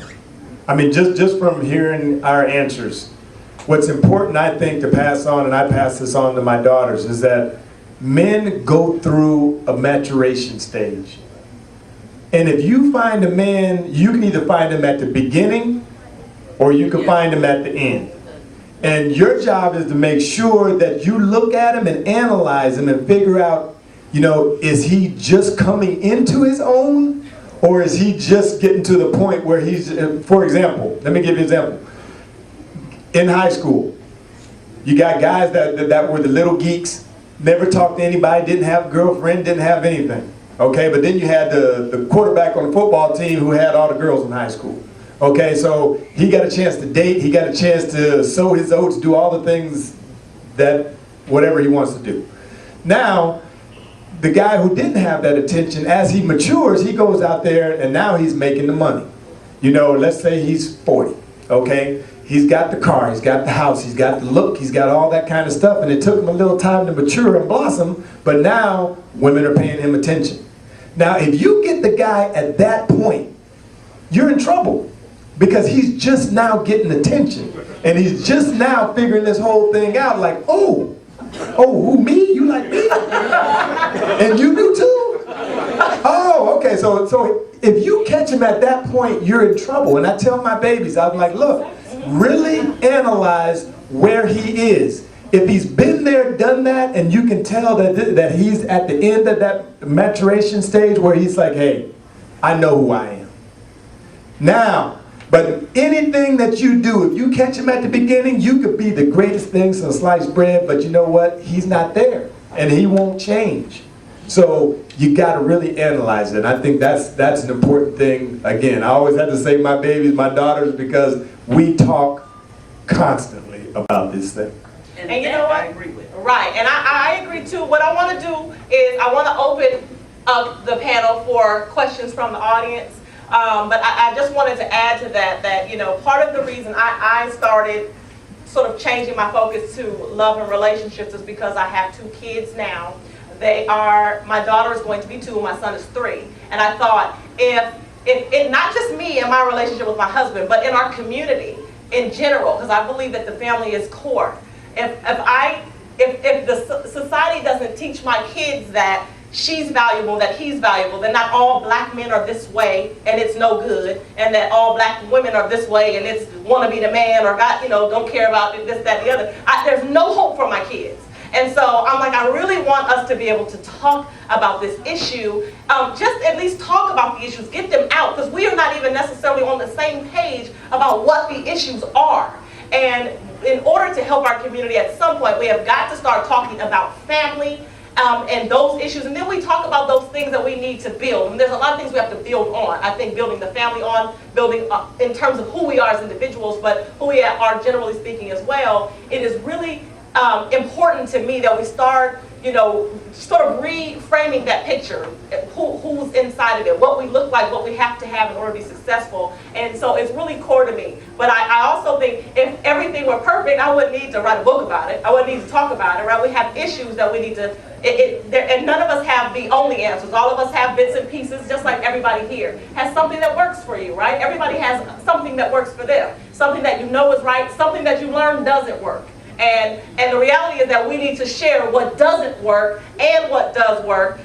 Speaker 6: I mean, just from hearing our answers, what's important, I think, to pass on, and I pass this on to my daughters, is that men go through a maturation stage. And if you find a man, you can either find him at the beginning or you can find him at the end. And your job is to make sure that you look at him and analyze him and figure out, you know, is he just coming into his own, or is he just getting to the point where he's, for example, let me give you an example. In high school, you got guys that were the little geeks, never talked to anybody, didn't have a girlfriend, didn't have anything. Okay, but then you had the quarterback on the football team who had all the girls in high school. Okay, so he got a chance to date, he got a chance to sow his oats, do all the things that, whatever he wants to do. Now, the guy who didn't have that attention, as he matures, he goes out there and now he's making the money. You know, let's say he's 40, okay? He's got the car, he's got the house, he's got the look, he's got all that kind of stuff, and it took him a little time to mature and blossom, but now women are paying him attention. Now, if you get the guy at that point, you're in trouble, because he's just now getting attention, and he's just now figuring this whole thing out, like, oh, who, me? You like me? And you do too? Oh, okay, so if you catch him at that point, you're in trouble. And I tell my babies, I'm like, look, really analyze where he is. If he's been there, done that, and you can tell that he's at the end of that maturation stage where he's like, hey, I know who I am. Now, but anything that you do, if you catch him at the beginning, you could be the greatest thing since sliced bread, but you know what? He's not there, and he won't change. So you got to really analyze it. I think that's an important thing. Again, I always have to say my babies, my daughters, because we talk constantly about this thing.
Speaker 1: And you know what?
Speaker 4: I agree with.
Speaker 1: Right, and I agree too. What I want to do is I want to open up the panel for questions from the audience. But I just wanted to add to that you know, part of the reason I started sort of changing my focus to love and relationships is because I have 2 kids now. My daughter is going to be 2 and my son is 3. And I thought if not just me and my relationship with my husband, but in our community in general, because I believe that the family is core. If the society doesn't teach my kids that she's valuable, that he's valuable, then not all black men are this way and it's no good, and that all black women are this way and it's want to be the man, or God, you know, don't care about this, that, the other. There's no hope for my kids. And so I'm like, I really want us to be able to talk about this issue, just at least talk about the issues, get them out, because we are not even necessarily on the same page about what the issues are. And in order to help our community at some point, we have got to start talking about family, and those issues, and then we talk about those things that we need to build. And there's a lot of things we have to build on. I think building the family on, building in terms of who we are as individuals, but who we are generally speaking as well. It is really important to me that we start, you know, sort of reframing that picture, who's inside of it, what we look like, what we have to have in order to be successful. And so it's really core to me. But I also think if everything were perfect, I wouldn't need to write a book about it. I wouldn't need to talk about it, right? We have issues that we need to, and none of us have the only answers. All of us have bits and pieces, just like everybody here has something that works for you, right? Everybody has something that works for them, something that you know is right, something that you learn doesn't work. And the reality is that we need to share what doesn't work and what does work,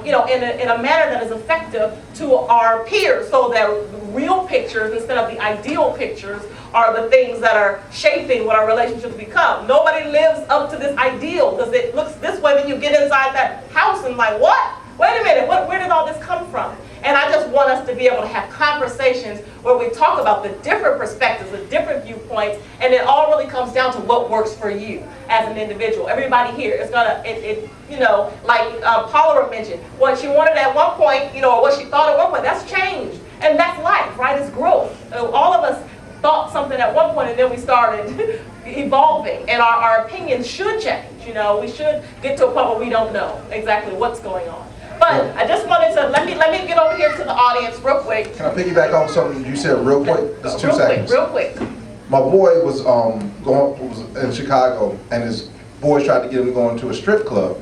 Speaker 1: you know, in a manner that is effective to our peers, so that real pictures instead of the ideal pictures are the things that are shaping what our relationships become. Nobody lives up to this ideal because it looks this way when you get inside that house and like, what? Wait a minute, where did all this come from? And I just want us to be able to have conversations where we talk about the different perspectives, the different viewpoints, and it all really comes down to what works for you as an individual. Everybody here is gonna, you know, like Paula mentioned, what she wanted at one point, you know, or what she thought at one point, that's changed. And that's life, right? It's growth. All of us thought something at one point and then we started evolving, and our opinions should change. You know, we should get to a point where we don't know exactly what's going on. But I just wanted to, let me get over here to the audience real quick.
Speaker 5: Can I piggyback on something you said real quick? Just 2 seconds.
Speaker 1: Real quick.
Speaker 5: My boy was was in Chicago, and his boys tried to get him to go into a strip club,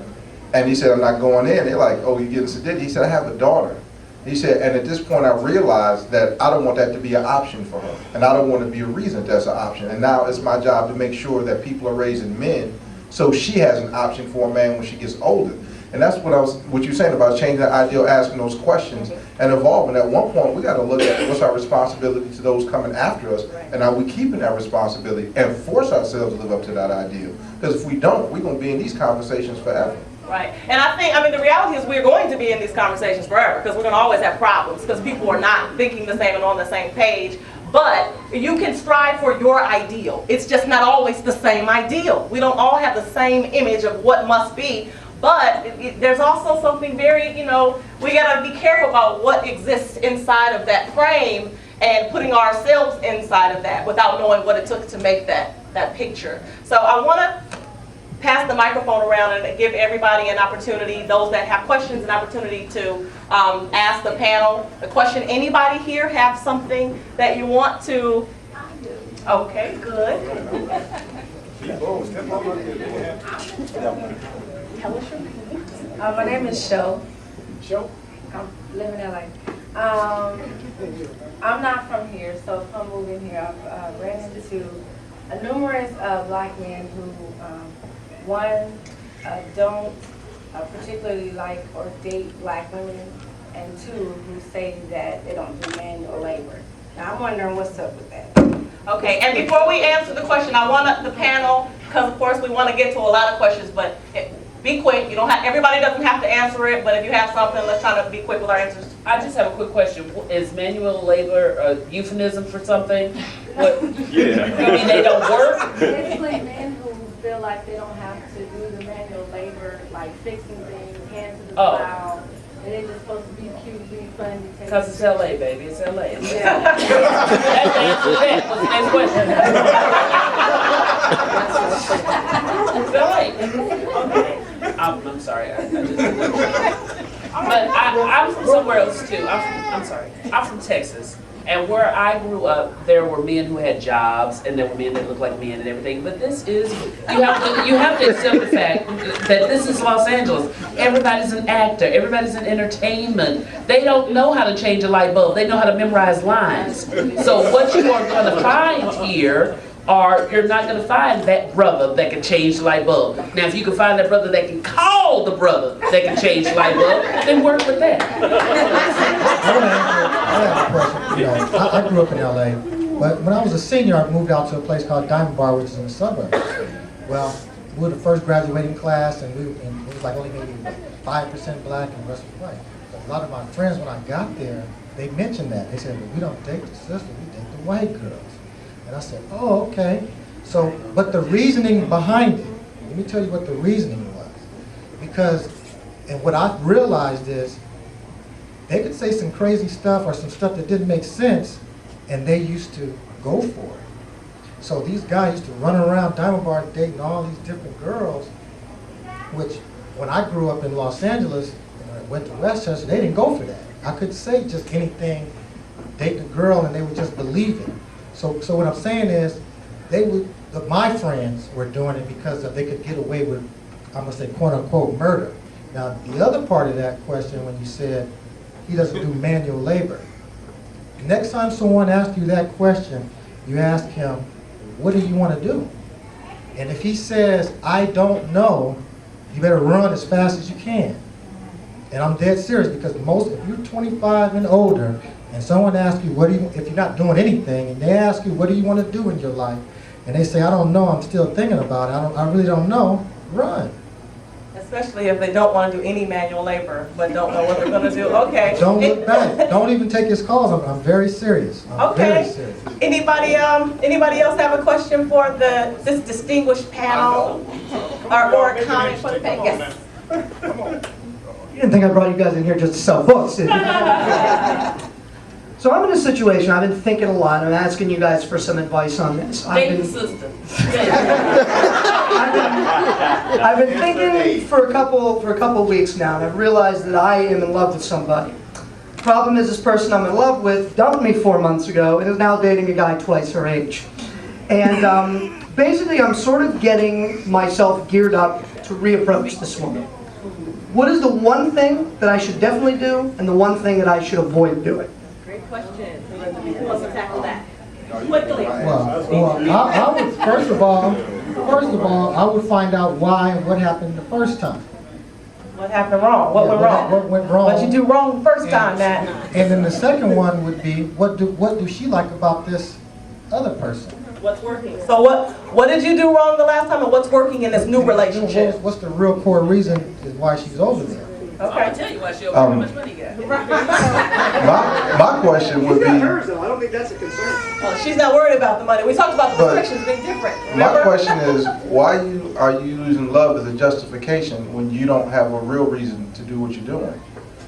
Speaker 5: and he said, "I'm not going in." They're like, "Oh, you getting sedated?" He said, "I have a daughter." He said, and at this point I realized that I don't want that to be an option for her. And I don't want to be a reason that's an option. And now it's my job to make sure that people are raising men so she has an option for a man when she gets older. And that's what you're saying about changing the ideal, asking those questions and evolving. At one point, we got to look at what's our responsibility to those coming after us, and are we keeping that responsibility and force ourselves to live up to that ideal? Because if we don't, we're going to be in these conversations forever.
Speaker 1: Right. And I mean, the reality is we're going to be in these conversations forever because we're going to always have problems because people are not thinking the same and on the same page. But you can strive for your ideal. It's just not always the same ideal. We don't all have the same image of what must be. But there's also something very, we got to be careful about what exists inside of that frame and putting ourselves inside of that without knowing what it took to make that picture. So I want to pass the microphone around and give everybody an opportunity, those that have questions, an opportunity to ask the panel a question. Anybody here have something that you want to? Okay, good. Tell us your name.
Speaker 7: My name is Sho. I'm living in LA. I'm not from here, so upon moving here, I've ran into numerous black men who, one, don't particularly like or date black women, and two, who say that they don't do manual labor. Now, I'm wondering what's up with that.
Speaker 1: Okay, and before we answer the question, I want the panel, because of course we want to get to a lot of questions, but be quick. You don't have, everybody doesn't have to answer it, but if you have something, let's try to be quick with our answers.
Speaker 4: I just have a quick question. Is manual labor a euphemism for something? What,
Speaker 8: Yeah.
Speaker 4: you mean they don't work?
Speaker 7: Basically, men who feel like they don't have to do the manual labor, like fixing things, hand to the plow, and they're just supposed to be cute, be funny.
Speaker 4: Because it's LA, baby. It's LA.
Speaker 7: Yeah.
Speaker 4: That's the answer to that. What's the next question? It's LA. I'm sorry. I just but I'm from somewhere else too. I'm from Texas. And where I grew up, there were men who had jobs, and there were men that looked like men and everything. But this is, you have to accept the fact that this is Los Angeles. Everybody's an actor. Everybody's in entertainment. They don't know how to change a light bulb. They know how to memorize lines. So what you are going to find here you're not going to find that brother that can change the light bulb. Now, if you can find that brother that can call the brother that can change the light bulb, then work with that.
Speaker 3: I have a question. I grew up in LA, but when I was a senior, I moved out to a place called Diamond Bar, which is in the suburbs. Well, we were the first graduating class, and it was like only maybe 5% black and the rest was white. But a lot of my friends, when I got there, they mentioned that. They said, well, we don't date the sisters, we date the white girls. And I said, oh, okay. So, but the reasoning behind it, let me tell you what the reasoning was. Because, and what I realized is, they could say some crazy stuff or some stuff that didn't make sense, and they used to go for it. So these guys used to run around Diamond Bar dating all these different girls, which when I grew up in Los Angeles, and I went to Westchester, they didn't go for that. I could say just anything, date a girl, and they would just believe it. So what I'm saying is, my friends were doing it because they could get away with, I'm gonna say, quote unquote, murder. Now, the other part of that question, when you said he doesn't do manual labor, next time someone asks you that question, you ask him, what do you want to do? And if he says, I don't know, you better run as fast as you can. And I'm dead serious, because if you're 25 and older, and someone asks you, if you're not doing anything, and they ask you, what do you want to do in your life? And they say, I don't know, I'm still thinking about it, I really don't know, run.
Speaker 1: Especially if they don't want to do any manual labor, but don't know what they're going to do. Okay.
Speaker 3: Don't look back. Don't even take his calls. I'm very serious. I'm very serious.
Speaker 1: Anybody else have a question for this distinguished panel or a comment for the panel? Yes.
Speaker 2: You didn't think I brought you guys in here just to sell books, did you? So I'm in a situation, I've been thinking a lot, I'm asking you guys for some advice on this.
Speaker 4: Date the sister.
Speaker 2: I've been thinking for a couple weeks now, and I've realized that I am in love with somebody. The problem is, this person I'm in love with dumped me 4 months ago and is now dating a guy twice her age. And basically I'm sort of getting myself geared up to reapproach this woman. What is the one thing that I should definitely do and the one thing that I should avoid doing?
Speaker 1: Great question. Who wants to tackle that? Quickly.
Speaker 3: Well, I would, first of all, I would find out why and what happened the first time.
Speaker 1: What happened wrong? What
Speaker 3: Yeah,
Speaker 1: went wrong?
Speaker 3: What went wrong?
Speaker 1: What you do wrong the first time, Matt?
Speaker 3: And then the second one would be, what do she like about this other person?
Speaker 1: What's working? So what did you do wrong the last time, and what's working in this new relationship?
Speaker 3: What's the real core reason is why she's over there?
Speaker 4: I'm gonna tell you why she over how much money you got.
Speaker 5: My question would be,
Speaker 2: though. I don't think that's a concern.
Speaker 1: Well, she's not worried about the money. We talked about the
Speaker 5: But
Speaker 1: restrictions being different.
Speaker 5: my
Speaker 1: Remember?
Speaker 5: question is, why are you using love as a justification when you don't have a real reason to do what you're doing?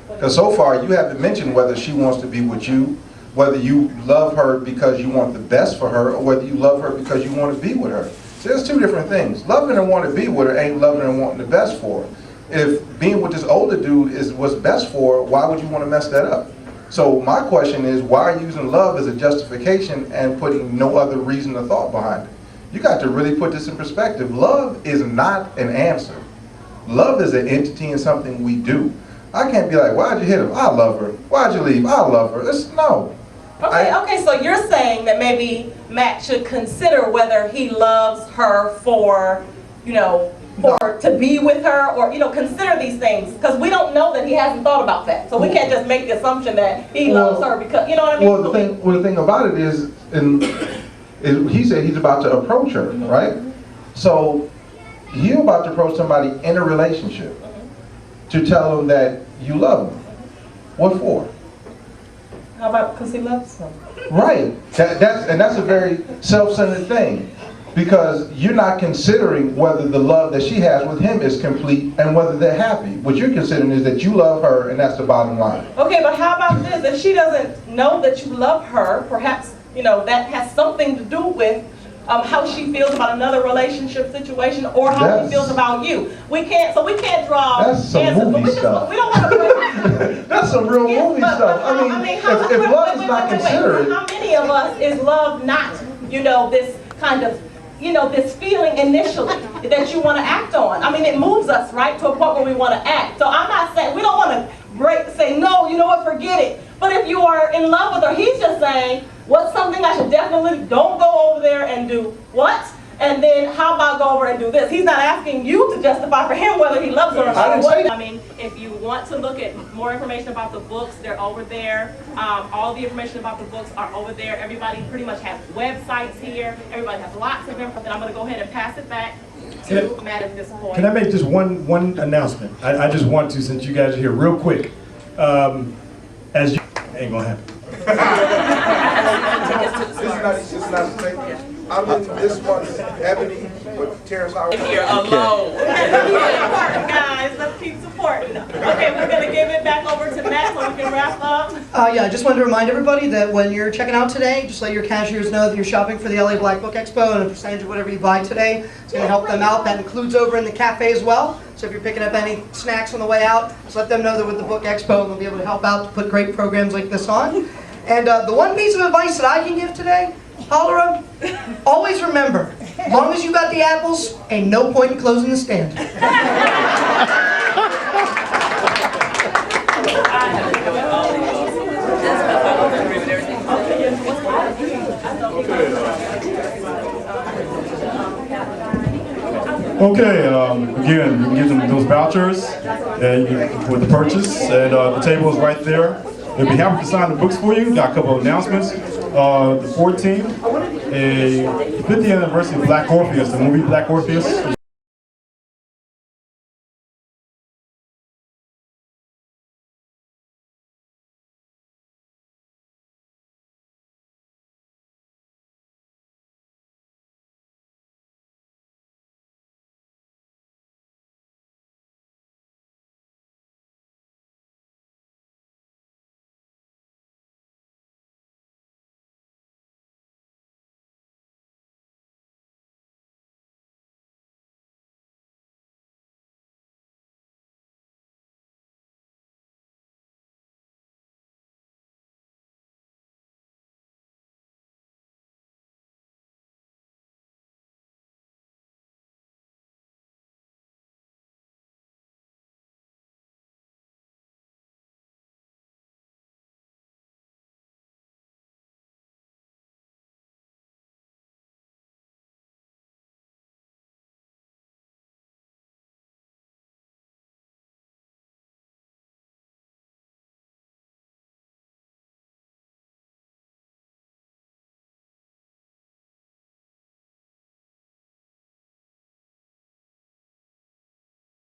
Speaker 5: Because so far, you haven't mentioned whether she wants to be with you, whether you love her because you want the best for her, or whether you love her because you want to be with her. So there's two different things. Loving and wanting to be with her ain't loving and wanting the best for her. If being with this older dude is what's best for her, why would you want to mess that up? So my question is, why are you using love as a justification and putting no other reason or thought behind it? You got to really put this in perspective. Love is not an answer. Love is an entity and something we do. I can't be like, why'd you hit him? I love her. Why'd you leave? I love her. No.
Speaker 1: Okay, so you're saying that maybe Matt should consider whether he loves her for, to be with her, or, consider these things, because we don't know that he hasn't thought about that. So we can't just make the assumption that he loves her because, you know what I mean?
Speaker 5: Well, the thing about it is he said he's about to approach her, right? So you're about to approach somebody in a relationship to tell them that you love them. What for?
Speaker 1: How about because he loves her?
Speaker 5: Right. That's a very self-centered thing, because you're not considering whether the love that she has with him is complete and whether they're happy. What you're considering is that you love her, and that's the bottom line.
Speaker 1: Okay, but how about this? If she doesn't know that you love her, perhaps, that has something to do with how she feels about another relationship situation, or how she feels about you. We can't draw
Speaker 5: That's some
Speaker 1: answers,
Speaker 5: movie
Speaker 1: but
Speaker 5: stuff.
Speaker 1: we don't want to.
Speaker 5: That's some real movie stuff. I mean, if love is not considered,
Speaker 1: how many of us is love not, this kind of, this feeling initially that you want to act on? I mean, it moves us, right, to a point where we want to act. So I'm not saying, we don't want to say, no, you know what, forget it. But if you are in love with her, he's just saying, what's something I should definitely, don't go over there and do what? And then how about go over and do this? He's not asking you to justify for him whether he loves her or not. I mean, if you want to look at more information about the books, they're over there. All the information about the books are over there. Everybody pretty much has websites here. Everybody has lots of information. I'm going to go ahead and pass it back to Matt at this point.
Speaker 6: Can I make just one announcement? I just want to, since you guys are here, real quick. As you ain't gonna happen.
Speaker 5: it's not the same. I'm in this month's Ebony with Terrence Howard.
Speaker 4: Here alone.
Speaker 1: Guys, let's keep supporting. Okay, we're going to give it back over to Matt so we can wrap up.
Speaker 2: I just wanted to remind everybody that when you're checking out today, just let your cashiers know that you're shopping for the LA Black Book Expo, and a percentage of whatever you buy today is going to help them out. That includes over in the cafe as well. So if you're picking up any snacks on the way out, just let them know that with the Book Expo, they'll be able to help out to put great programs like this on. And the one piece of advice that I can give today, Hollera, always remember, as long as you got the apples, ain't no point in closing the stand.
Speaker 6: Okay, again, you can get them those vouchers for the purchase, and the table is right there. They'll be happy to sign the books for you. Got a couple of announcements. The 14th, a 50th anniversary of Black Orpheus, the movie Black Orpheus, is